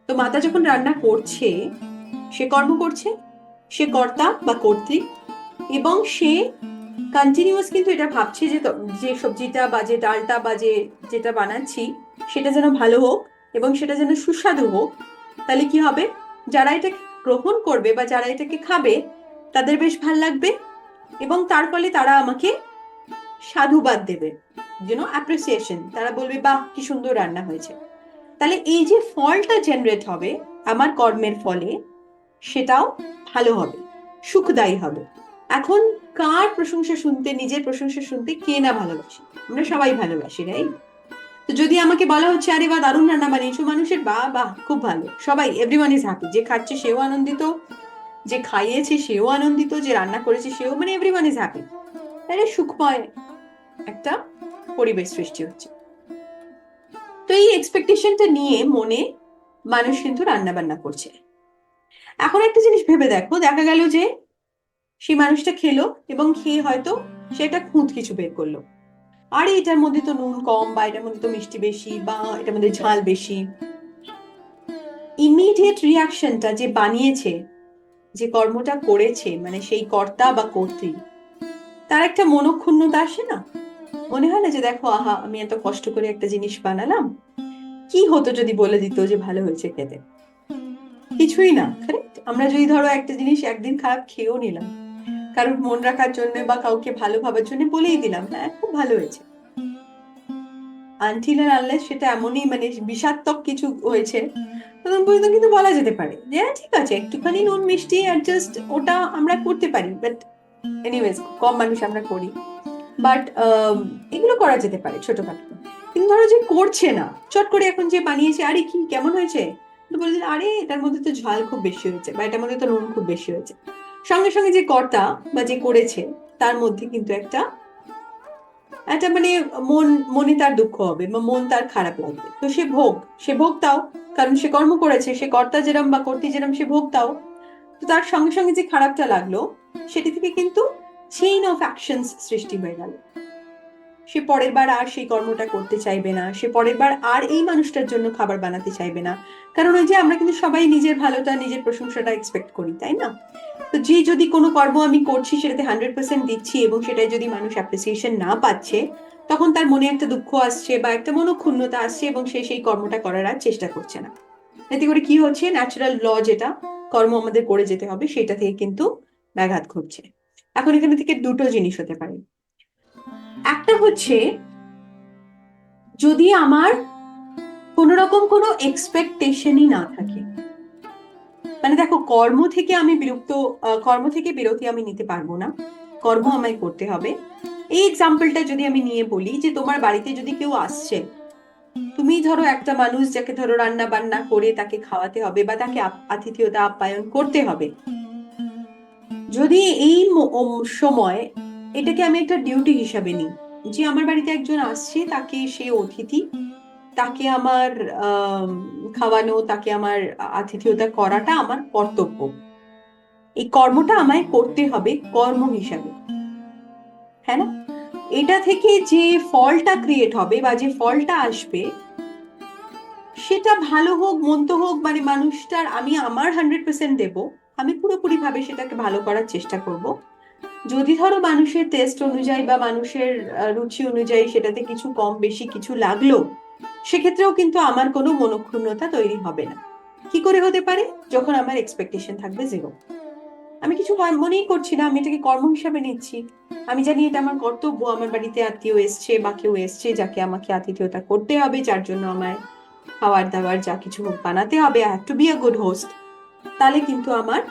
তো মাতা যখন রান্না করছে সে কর্ম করছে, সে কর্তা বা কর্ত্রী, এবং সে কন্টিনিউয়াস কিন্তু এটা ভাবছে যে যে সবজিটা বা যে ডালটা বা যেটা বানাচ্ছি সেটা যেন ভালো হোক এবং সেটা যেন সুস্বাদু হোক। তাহলে কি হবে? যারা এটা গ্রহণ করবে বা যারা এটাকে খাবে তাদের বেশ ভাল লাগবে এবং তার ফলে তারা আমাকে সাধুবাদ দেবে, অ্যাপ্রিসিয়েশন, তারা বলবে বাহ কি সুন্দর রান্না হয়েছে। তাহলে এই যে ফলটা জেনারেট হবে আমার কর্মের ফলে সেটাও ভালো হবে, সুখদায়ী হবে। এখন কার প্রশংসা শুনতে, নিজের প্রশংসা শুনতে কে না ভালোবাসে? আমরা সবাই ভালোবাসি, রাইট? তো যদি আমাকে বলা হচ্ছে আরে বাহ দারুণ রান্না বানিয়েছো, মানুষের বাহ বাহ খুব ভালো, সবাই এভরিওয়ান ইজ হ্যাপি, যে খাচ্ছে সেও আনন্দিত, যে খাইয়েছে সেও আনন্দিত, যে রান্না করেছে সেও, মানে এভরিওয়ান ইজ হ্যাপি, তাহলে সুখময় একটা পরিবেশ সৃষ্টি হচ্ছে। তো এই এক্সপেকটেশনটা নিয়ে মনে মানুষ কিন্তু রান্না বান্না করছে। এখন একটা জিনিস ভেবে দেখো, দেখা গেল যে সেই মানুষটা খেলো এবং খেয়ে হয়তো সে একটা খুঁত কিছু বের করলো, আরে এটার মধ্যে তো নুন কম, বা এটার মধ্যে তো মিষ্টি বেশি, বা এটার মধ্যে ঝাল বেশি। ইমিডিয়েট রিয়াকশনটা যে বানিয়েছে, যে কর্মটা করেছে, মানে সেই কর্তা বা কর্ত্রী, তার একটা মনক্ষুণ্ণতা আসে না? মনে হয় না যে দেখো আহা আমি এত কষ্ট করে একটা জিনিস বানালাম, কি হতো যদি বলে দিত যে ভালো হয়েছে খেতে? কিছুই না, কারেক্ট? আমরা যদি ধরো একটা জিনিস একদিন খারাপ খেয়েও নিলাম, কারোর মন রাখার জন্য বা কাউকে ভালো ভাবার জন্য বলেই দিলাম হ্যাঁ খুব ভালো হয়েছে, আনটিল আর আনলেস সেটা এমনই মানে বিষাত্মক কিছু হয়েছে তখন পর্যন্ত কিন্তু বলা যেতে পারে যে হ্যাঁ ঠিক আছে একটুখানি নুন মিষ্টি অ্যাডজাস্ট, ওটা আমরা করতে পারি, বাট এনিওয়েজ কম মানুষ আমরা করি, বাট এগুলো করা যেতে পারে ছোটখাটো। কিন্তু ধরো যে করছে না, চট করে এখন যে বানিয়েছে আরে কি কেমন হয়েছে, তো বলে আরে এটার মধ্যে তো ঝাল খুব বেশি হয়েছে বা এটার মধ্যে তো নুন খুব বেশি হয়েছে, সঙ্গে সঙ্গে যে কর্তা বা যে করেছে তার মধ্যে কিন্তু একটা একটা মানে মনে তার দুঃখ হবে বা মন তার খারাপ লাগবে। তো সে ভোগটাও, কারণ সে কর্ম করেছে, সে কর্তা যেরম বা কর্ত্রী যেরম সে ভোগটাও। তো তার সঙ্গে সঙ্গে যে খারাপটা লাগলো সেটি থেকে কিন্তু চেইন অফ অ্যাকশনস সৃষ্টি হয়ে গেল। সে পরের বার আর সেই কর্মটা করতে চাইবে না, সে পরের বার আর এই মানুষটার জন্য খাবার বানাতে চাইবে না, কারণ ওই যে আমরা কিন্তু সবাই নিজের ভালোটা নিজের প্রশংসাটা এক্সপেক্ট করি, তাই না? তো যে যদি কোনো কর্ম আমি করছি সেটাতে 100% দিচ্ছি এবং সেটাই যদি মানুষ অ্যাপ্রিসিয়েশন না পাচ্ছে, তখন তার মনে একটা দুঃখ আসছে বা একটা মনোক্ষুণ্ণতা আসছে এবং সে সেই কর্মটা করার আর চেষ্টা করছে না। এতে করে কি হচ্ছে, ন্যাচারাল ল যেটা কর্ম আমাদের করে যেতে হবে সেটা থেকে কিন্তু ব্যাঘাত ঘটছে। এখন এখানে থেকে দুটো জিনিস হতে পারে। একটা হচ্ছে, যদি আমার কোন রকম কোনো এক্সপেকটেশনই না থাকে, মানে দেখো কর্ম থেকে আমি কর্ম থেকে বিরতি আমি নিতে পারবো না, কর্ম আমায় করতে হবে। এই এক্সাম্পলটা যদি আমি নিয়ে বলি যে তোমার বাড়িতে যদি কেউ আসছে, তুমি ধরো একটা মানুষ যাকে ধরো রান্না বান্না করে তাকে খাওয়াতে হবে বা তাকে আতিথেয়তা আপ্যায়ন করতে হবে। যদি এই সময় এটাকে আমি একটা ডিউটি হিসাবে নিই, যে আমার বাড়িতে একজন আসছে, তাকে সে অতিথি, তাকে আমার আহ খাওয়ানো, তাকে আমার আতিথেয়তা করাটা আমার কর্তব্য, এই কর্মটা আমায় করতে হবে কর্ম হিসাবে, হ্যাঁ না? এটা থেকে যে ফলটা ক্রিয়েট হবে বা যে ফলটা আসবে, সেটা ভালো হোক মন্দ হোক, মানে মানুষটার আমি আমার 100% দেব, আমি পুরোপুরি ভাবে সেটাকে ভালো করার চেষ্টা করব। যদি ধরো মানুষের টেস্ট অনুযায়ী বা মানুষের রুচি অনুযায়ী সেটাতে কিছু কম বেশি কিছু লাগলো, সেক্ষেত্রেও কিন্তু আমার কোনো মনোক্ষুণ্ণতা তৈরি হবে না। কি করে হতে পারে? যখন আমার এক্সপেকটেশন থাকবে জিরো, আমি কিছু মনেই করছি না, আমি এটাকে কর্ম হিসাবে নিচ্ছি, আমি জানি এটা আমার কর্তব্য, আমার বাড়িতে আত্মীয় এসছে বা কেউ এসছে যাকে আমাকে আতিথেয়তা করতে হবে, যার জন্য আমার খাবার দাবার যা কিছু হোক বানাতে হবে, I have to be a good host. তাহলে কিন্তু আমার,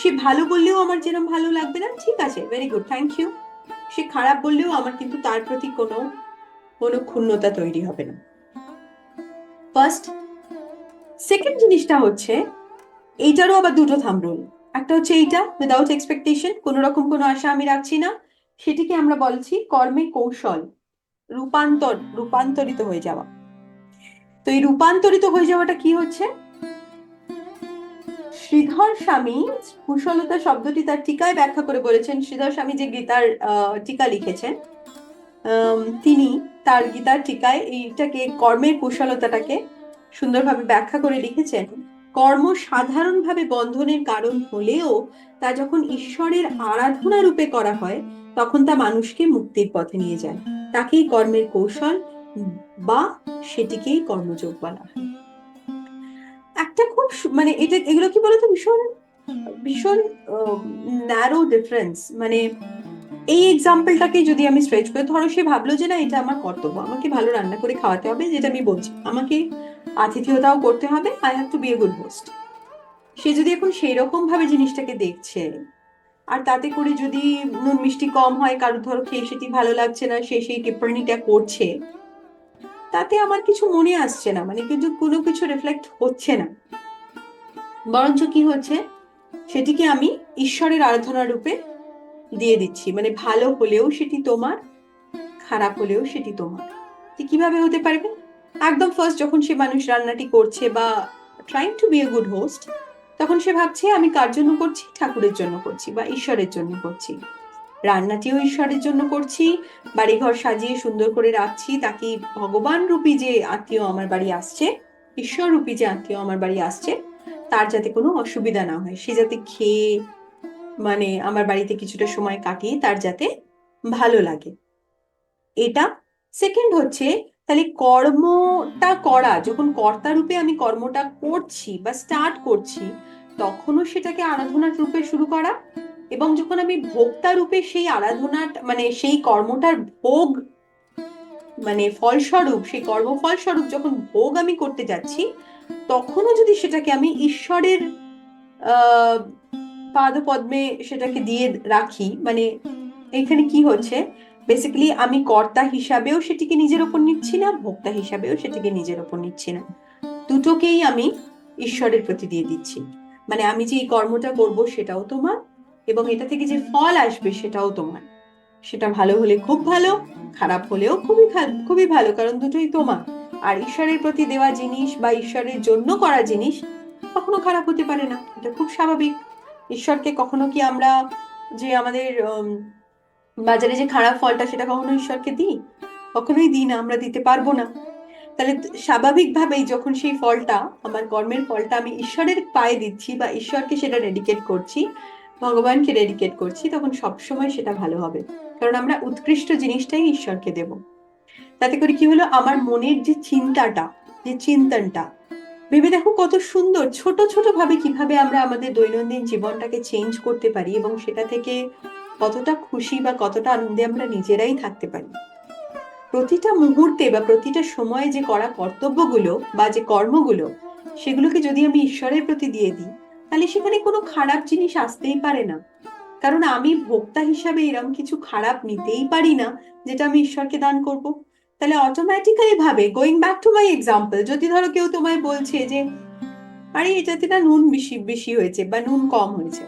সে ভালো বললেও আমার যেরকম ভালো লাগবে না, ঠিক আছে ভেরি গুড থ্যাংক ইউ, সে খারাপ বললেও আমার কিন্তু তার প্রতি কোনো কোনো ক্ষুণ্ণতা তৈরি হবে না। ফার্স্ট। সেকেন্ড জিনিসটা হচ্ছে, এইটারও আবার দুটো থাম্ব রুল। একটা হচ্ছে এইটা, উইদাউট এক্সপেকটেশন, কোনো রকম কোনো আশা আমি রাখছি না, সেটিকে আমরা বলছি কর্মে কৌশল, রূপান্তরিত হয়ে যাওয়া। তো এই রূপান্তরিত হয়ে যাওয়াটা কি হচ্ছে, শ্রীধর স্বামী কুশলতা শব্দটি তার টিকায় ব্যাখ্যা করে বলেছেন। শ্রীধর স্বামী যে গীতার টিকা লিখেছেন, তিনি তার গীতার টিকায় এইটাকে কর্মের কুশলতাটাকে সুন্দরভাবে ব্যাখ্যা করে লিখেছেন। কর্ম সাধারণভাবে বন্ধনের কারণ হলেও তা যখন ঈশ্বরের আরাধনা রূপে করা হয়, তখন তা মানুষকে মুক্তির পথে নিয়ে যায়, তাকেই কর্মের কৌশল বা সেটিকেই কর্মযোগ বলা হয়। একটা খুব মানে এটা, এগুলো কি বলতো, ভীষণ ভীষণ ন্যারো ডিফারেন্স। মানে এই এক্সাম্পলটাকে যদি আমি স্ট্রেচ করি, ধরো সে ভাবলো যে না এটা আমার কর্তব্য, আমাকে ভালো রান্না করে খাওয়াতে হবে, যেটা আমি বলছি, আমাকে আতিথেয়তাও করতে হবে, I have to be a good host. সে যদি এখন সেই রকম ভাবে জিনিসটাকে দেখছে, আর তাতে করে যদি নুন মিষ্টি কম হয়, কারোর ধরো খেয়ে সেটি ভালো লাগছে না, সে সেই টিপ্পণীটা করছে, তাতে আমার কিছু মনে আসছে না, মানে কিন্তু কোনো কিছু রিফ্লেক্ট হচ্ছে না, বরঞ্চ কি হচ্ছে, সেটিকে আমি ঈশ্বরের আরাধনা রূপে দিয়ে দিচ্ছি। মানে ভালো হলেও সেটি তোমার, খারাপ হলেও সেটি তোমার। কিভাবে হতে পারবে? একদম ফার্স্ট যখন সে মানুষ রান্নাটি করছে বা trying to be a good host, তখন সে ভাবছে আমি কার জন্য করছি, ঠাকুরের জন্য করছি বা ঈশ্বরের জন্য করছি। রান্নাটিও ঈশ্বরের জন্য করছি, বাড়িঘর সাজিয়ে সুন্দর করে রাখছি, তাকে ভগবান রূপী যে আত্মীয় আমার বাড়ি আসছে, ঈশ্বর রূপী যে আত্মীয় আমার বাড়ি আসছে, তার যাতে কোনো অসুবিধা না হয়, সে যাতে খেয়ে মানে আমার বাড়িতে কিছুটা সময় কাটিয়ে তার যাতে ভালো লাগে, এটা। সেকেন্ড হচ্ছে, তাহলে কর্মটা করা, যখন কর্তা রূপে আমি কর্মটা করছি বা স্টার্ট করছি, তখনও সেটাকে আরাধনার রূপে শুরু করা, এবং যখন আমি ভোক্তা রূপে সেই আরাধনার মানে সেই কর্মটার ভোগ, মানে ফলস্বরূপ সেই কর্মফলস্বরূপ যখন ভোগ আমি করতে যাচ্ছি, তখনও যদি সেটাকে আমি ঈশ্বরের আহ পাদপদ্মে সেটাকে দিয়ে রাখি, মানে এখানে কি হচ্ছে, বেসিক্যালি আমি কর্তা হিসাবেও সেটিকে নিজের ওপর নিচ্ছি না, ভোক্তা হিসাবেও সেটিকে নিজের ওপর নিচ্ছি না, দুটোকেই আমি ঈশ্বরের প্রতি দিয়ে দিচ্ছি। মানে আমি যে এই কর্মটা করব সেটাও তোমার, এবং এটা থেকে যে ফল আসবে সেটাও তোমার। সেটা ভালো হলে খুব ভালো, খারাপ হলেও খুবই ভালো, কারণ দুটোই তোমার। আর ঈশ্বরের প্রতি দেওয়া জিনিস বা ঈশ্বরের জন্য করা জিনিস কখনো খারাপ হতে পারে না, এটা খুব স্বাভাবিক। ঈশ্বরকে কখনো কি আমরা যে আমাদের বাজারে যে খারাপ ফলটা, সেটা কখনো ঈশ্বরকে দিই? কখনোই দিই না, আমরা দিতে পারবো না। তাহলে স্বাভাবিকভাবেই যখন সেই ফলটা, আমার কর্মের ফলটা আমি ঈশ্বরের পায়ে দিচ্ছি বা ঈশ্বরকে সেটা ডেডিকেট করছি, ভগবানকে ডেডিকেট করছি, তখন সবসময় সেটা ভালো হবে, কারণ আমরা উৎকৃষ্ট জিনিসটাই ঈশ্বরকে দেব। তাতে করে কি হলো, আমার মনের যে চিন্তাটা, যে চিন্তনটা, ভেবে দেখো কত সুন্দর, ছোট ছোট ভাবে কিভাবে আমরা আমাদের দৈনন্দিন জীবনটাকে চেঞ্জ করতে পারি এবং সেটা থেকে কতটা খুশি বা কতটা আনন্দে আমরা নিজেরাই থাকতে পারি। প্রতিটা মুহূর্তে বা প্রতিটা সময়ে যে করা কর্তব্যগুলো বা যে কর্মগুলো, সেগুলোকে যদি আমি ঈশ্বরের প্রতি দিয়ে দিই, তাহলে সেখানে কোনো খারাপ জিনিস আসতেই পারে না। কারণ আমি ভোক্তা হিসাবে এরকম কিছু খারাপ নিতেই পারি না যেটা আমি ঈশ্বরকে দান করব। তাহলে অটোমেটিক্যালি ভাবে, going back to my example, যদি ধরো কেউ তোমায় বলছে যে আরে এটাতে না নুন বেশি বেশি হয়েছে বা নুন কম হয়েছে,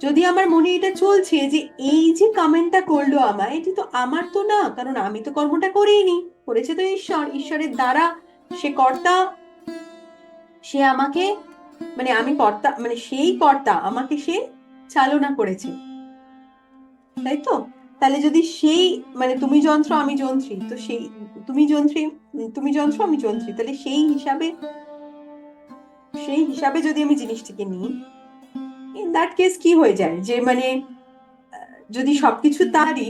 যদি আমার মনে এটা চলছে যে এই যে কমেন্টটা করলো আমায়, এটি তো আমার তো না, কারণ আমি তো কর্মটা করিনি, করেছে তো ঈশ্বর, ঈশ্বরের দ্বারা সে কর্তা, সে আমাকে, মানে আমি কর্তা, মানে সেই কর্তা আমাকে সে চালনা করেছে, তাই তো? তাহলে যদি সেই, মানে তুমি যন্ত্র আমি যন্ত্রী, তো সেই তুমি যন্ত্রী, তুমি যন্ত্র আমি যন্ত্রী, তাহলে সেই হিসাবে যদি আমি জিনিসটিকে নিই, ইন দ্যাট কেস কি হয়ে যায় যে মানে যদি সবকিছু তারই,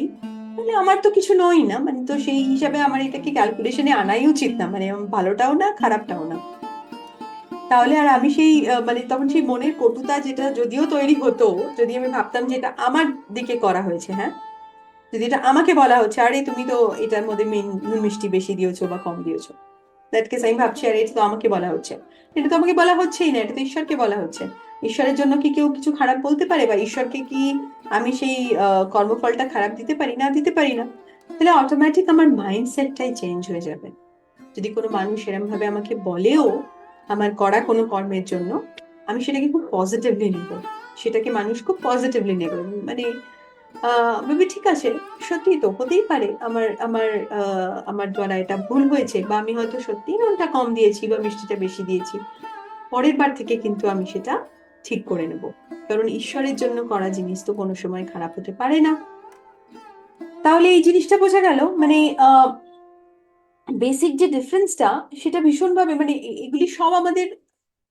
তাহলে আমার তো কিছু নই না, মানে তো সেই হিসাবে আমার এটাকে ক্যালকুলেশনে আনাই উচিত না, মানে ভালোটাও না খারাপটাও না। তাহলে আর আমি সেই মানে তখন সেই মনের কটুতা যেটা যদিও তৈরি হতো, যদি আমি ভাবতাম যে এটা আমার দিকে করা হয়েছে, হ্যাঁ, যদি এটা আমাকে বলা হচ্ছে আরে তুমি তো এটার মধ্যে নুন মিষ্টি বেশি দিয়েছো বা কম দিয়েছো, দ্যাট কেস আমি ভাবছি আরে এটা তো আমাকে বলা হচ্ছে, এটা তো আমাকে বলা হচ্ছেই না, এটা তো ঈশ্বরকে বলা হচ্ছে। ঈশ্বরের জন্য কি কেউ কিছু খারাপ বলতে পারে, বা ঈশ্বরকে কি আমি সেই কর্মফলটা খারাপ দিতে পারি? না, দিতে পারি না। তাহলে অটোমেটিক আমার মাইন্ডসেটটাই চেঞ্জ হয়ে যাবে। যদি কোনো মানুষ এরম ভাবে আমাকে বলেও আমার করা কোনো কর্মের জন্য, আমি সেটাকে খুব পজিটিভলি নেব, সেটাকে মানুষ খুব পজিটিভলি নেবে, মানে ভেবে ঠিক আছে, সত্যি তো হতেই পারে আমার আমার আমার দ্বারা এটা ভুল হয়েছে, বা আমি হয়তো সত্যি নুনটা কম দিয়েছি বা মিষ্টিটা বেশি দিয়েছি, পরের বার থেকে কিন্তু আমি সেটা ঠিক করে নেব, কারণ ঈশ্বরের জন্য করা জিনিস তো কোনো সময় খারাপ হতে পারে না। তাহলে এই জিনিসটা বোঝা গেল, মানে বেসিক যে ডিফারেন্সটা, সেটা ভীষণভাবে, মানে এগুলি সব আমাদের,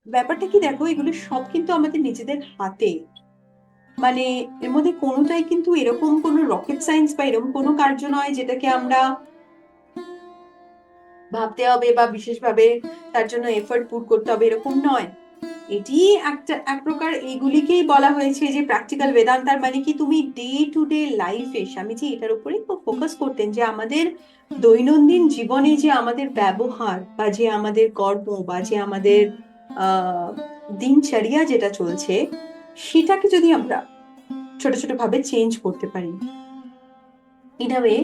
ব্যাপারটা কি দেখো, এগুলি সব কিন্তু আমাদের নিজেদের হাতে, মানে এর মধ্যে কোনোটাই কিন্তু এরকম কোনো রকেট সায়েন্স বা এরকম কোনো কার্য নয় যেটাকে আমরা ভাবতে হবে বা বিশেষভাবে তার জন্য এফর্ট পুট করতে হবে, এরকম নয়। এটি একটা এক প্রকার, এইগুলিকেই বলা হয়েছে যে প্র্যাকটিক্যাল বেদান্তার, মানে কি তুমি ডে টু ডে লাইফে, স্বামীজি এটার উপরেই খুব ফোকাস করতেন যে আমাদের দৈনন্দিন জীবনে যে আমাদের ব্যবহার বা যে আমাদের কর্ম বা যে আমাদের আহ দিনচর্যা যেটা চলছে, সেটাকে যদি আমরা ছোট ছোট ভাবে চেঞ্জ করতে পারি, ইন আ ওয়ে,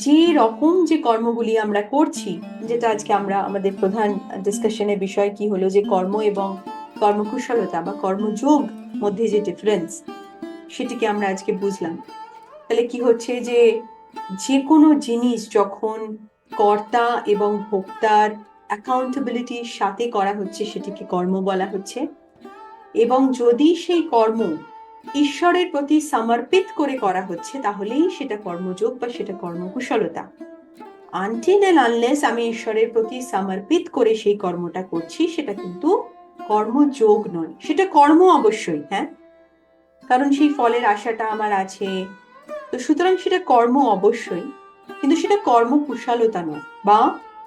যে রকম যে কর্মগুলি আমরা করছি, যেটা আজকে আমরা আমাদের প্রধান ডিসকাশনের বিষয় কি হলো, যে কর্ম এবং কর্মকুশলতা বা কর্মযোগ মধ্যে যে ডিফারেন্স, সেটিকে আমরা আজকে বুঝলাম। তাহলে কি হচ্ছে যে যে কোনো জিনিস যখন কর্তা এবং ভোক্তার অ্যাকাউন্টেবিলিটির সাথে করা হচ্ছে, সেটিকে কর্ম বলা হচ্ছে। এবং যদি সেই কর্ম ঈশ্বরের প্রতি সমর্পিত করে করা হচ্ছে, তাহলেই সেটা কর্মযোগ বা সেটা কর্মকুশলতা। আনটিল এন্ড আনলেস আমি ঈশ্বরের প্রতি সমর্পিত করে সেই কর্মটা করছি, সেটা কিন্তু কর্মযোগ নয়, সেটা কর্ম অবশ্যই, হ্যাঁ, কারণ সেই ফলের আশাটা আমার আছে, তো সুতরাং সেটা কর্ম অবশ্যই, কিন্তু সেটা কর্মকুশলতা নয় বা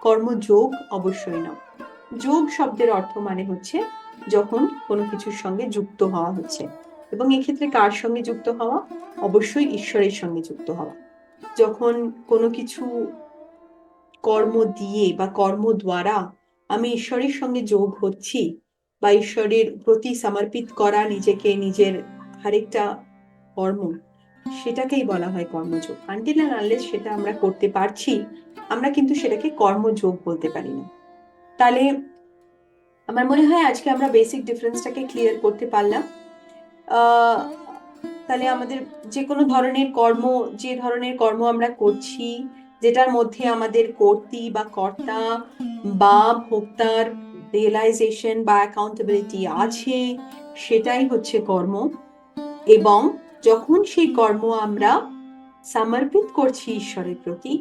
কর্মযোগ অবশ্যই নয়। যোগ শব্দের অর্থ মানে হচ্ছে যখন কোনো কিছুর সঙ্গে যুক্ত হওয়া হচ্ছে, এবং এক্ষেত্রে কার সঙ্গে যুক্ত হওয়া? অবশ্যই ঈশ্বরের সঙ্গে যুক্ত হওয়া। যখন কোনো কিছু কর্ম দিয়ে বা কর্ম দ্বারা আমি ঈশ্বরের সঙ্গে যোগ হচ্ছি, বা ঈশ্বরের প্রতি সমর্পিত করা নিজেকে, নিজের আরেকটা কর্ম, সেটাকেই বলা হয় কর্মযোগ। আনটিল এন্ড আনলেস সেটা আমরা করতে পারছি, আমরা কিন্তু সেটাকে কর্মযোগ বলতে পারি না। তাহলে আমার মনে হয় আজকে আমরা বেসিক ডিফারেন্সটাকে ক্লিয়ার করতে পারলাম। আহ তাহলে আমাদের যে কোনো ধরনের কর্ম, যে ধরনের কর্ম আমরা করছি, যেটার মধ্যে আমাদের কর্তৃ বা কর্তা বা ভোক্তার রিয়েলাইজেশন বা অ্যাকাউন্টেবিলিটি আছে, সেটাই হচ্ছে কর্ম। এবং যখন সেই কর্ম আমরা সমর্পিত করছি ঈশ্বরের প্রতি,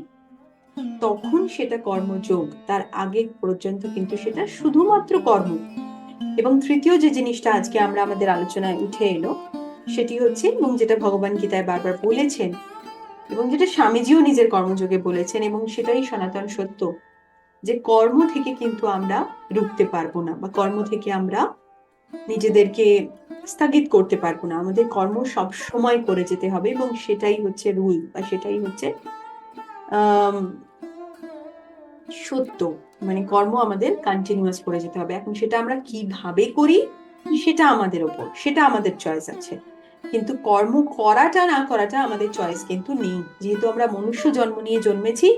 তখন সেটা কর্মযোগ, তার আগে পর্যন্ত কিন্তু সেটা শুধুমাত্র কর্ম। এবং তৃতীয় যে জিনিসটা আজকে আমরা আমাদের আলোচনায় উঠে এলো, সেটি হচ্ছে, এবং যেটা ভগবান গীতায় বারবার বলেছেন এবং যেটা স্বামীজিও নিজের কর্মযোগে বলেছেন, এবং সেটাই সনাতন সত্য, যে কর্ম থেকে কিন্তু আমরা রুখতে পারবো না, বা কর্ম থেকে আমরা নিজেদেরকে স্থগিত করতে পারবো না। আমাদের কর্ম সব সময় করে যেতে হবে, এবং সেটাই হচ্ছে রুল, বা সেটাই হচ্ছে সত্য। মানে কর্ম আমাদের কন্টিনিউয়াস করে যেতে হবে। এখন সেটা আমরা কিভাবে করি সেটা আমাদের ওপর, সেটা আমাদের চয়েস আছে, কিন্তু কর্ম করাটা না করাটা আমাদের চয়েস কিন্তু নেই। যেহেতু আমরা মনুষ্য জন্ম নিয়ে জন্মেছি,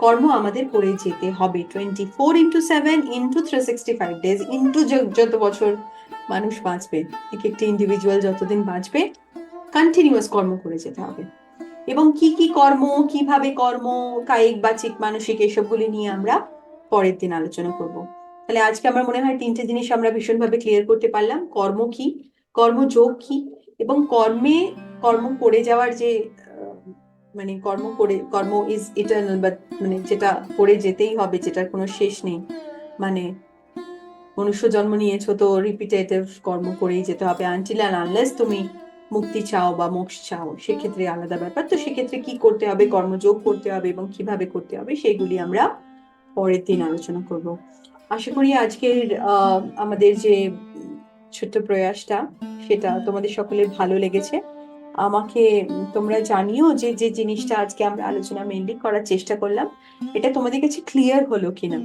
কর্ম আমাদের করে যেতে হবে 24x7 ইন্টু 365 ডেজ, ইন্টু যত বছর মানুষ বাঁচবে, এক একটি ইন্ডিভিজুয়াল যতদিন বাঁচবে, কন্টিনিউয়াস কর্ম করে যেতে হবে। এবং কি কি কর্ম, কিভাবে কর্ম, কায়িক বাচিক মানসিক, এসবগুলি নিয়ে আমরা পরের দিন আলোচনা করব। তাহলে আজকে আমার মনে হয় 3টে জিনিস আমরা ভীষণভাবে ক্লিয়ার করতে পারলাম। কর্ম কি, কর্মযোগ কি, এবং কর্ম করে যাওয়ার যে মানে কর্ম ইজ ইটার্নাল, বাট মানে যেটা করে যেতেই হবে, যেটার কোনো শেষ নেই। মানে মনুষ্য জন্ম নিয়েছো তো রিপিটেটিভ কর্ম করেই যেতে হবে, আনটিল অ্যান্ড আনলেস তুমি মুক্তি চাও বা মোক্ষ চাও, সেক্ষেত্রে আলাদা ব্যাপার। তো সেক্ষেত্রে কি করতে হবে, কর্মযোগ করতে হবে, এবং কিভাবে করতে হবে সেগুলি আমরা পরের দিন আলোচনা করব। আশা করি আজকের আমাদের যে ছোট্ট প্রয়াসটা, সেটা তোমাদের সকলের ভালো লেগেছে। আমাকে তোমরা জানিও যে যে জিনিসটা আজকে আমরা আলোচনা মেনলি করার চেষ্টা করলাম, এটা তোমাদের কাছে ক্লিয়ার হলো কিনা।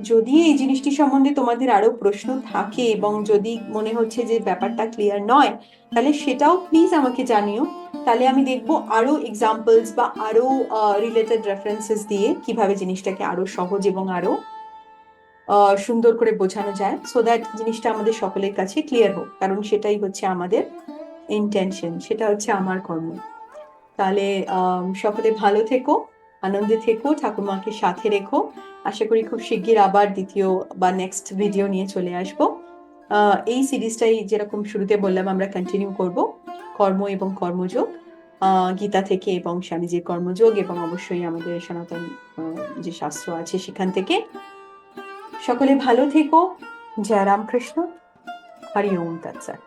যদি এই জিনিসটি সম্বন্ধে তোমাদের আরো প্রশ্ন থাকে, এবং যদি মনে হচ্ছে যে ব্যাপারটা ক্লিয়ার নয়, তাহলে সেটাও প্লিজ আমাকে জানিও। তাহলে আমি দেখবো আরো এক্সাম্পলস বা আরো রিলেটেড রেফারেন্সেস দিয়ে কিভাবে জিনিসটাকে আরো সহজ এবং আরো সুন্দর করে বোঝানো যায়, সো দ্যাট জিনিসটা আমাদের সকলের কাছে ক্লিয়ার হোক। কারণ সেটাই হচ্ছে আমাদের ইন্টেনশন, সেটা হচ্ছে আমার কর্ম। তাহলে সকলে ভালো থেকো, আনন্দে থেকো, ঠাকুমাকে সাথে রেখো। আশা করি খুব শিগগির আবার দ্বিতীয় বা নেক্সট ভিডিও নিয়ে চলে আসবো। এই সিরিজটাই যেরকম শুরুতে বললাম আমরা কন্টিনিউ করব, কর্ম এবং কর্মযোগ, গীতা থেকে এবং স্বামীজির কর্মযোগ, এবং অবশ্যই আমাদের সনাতন যে শাস্ত্র আছে সেখান থেকে। সকলে ভালো থেকো। জয় রামকৃষ্ণ। হরি ওম তৎসৎ।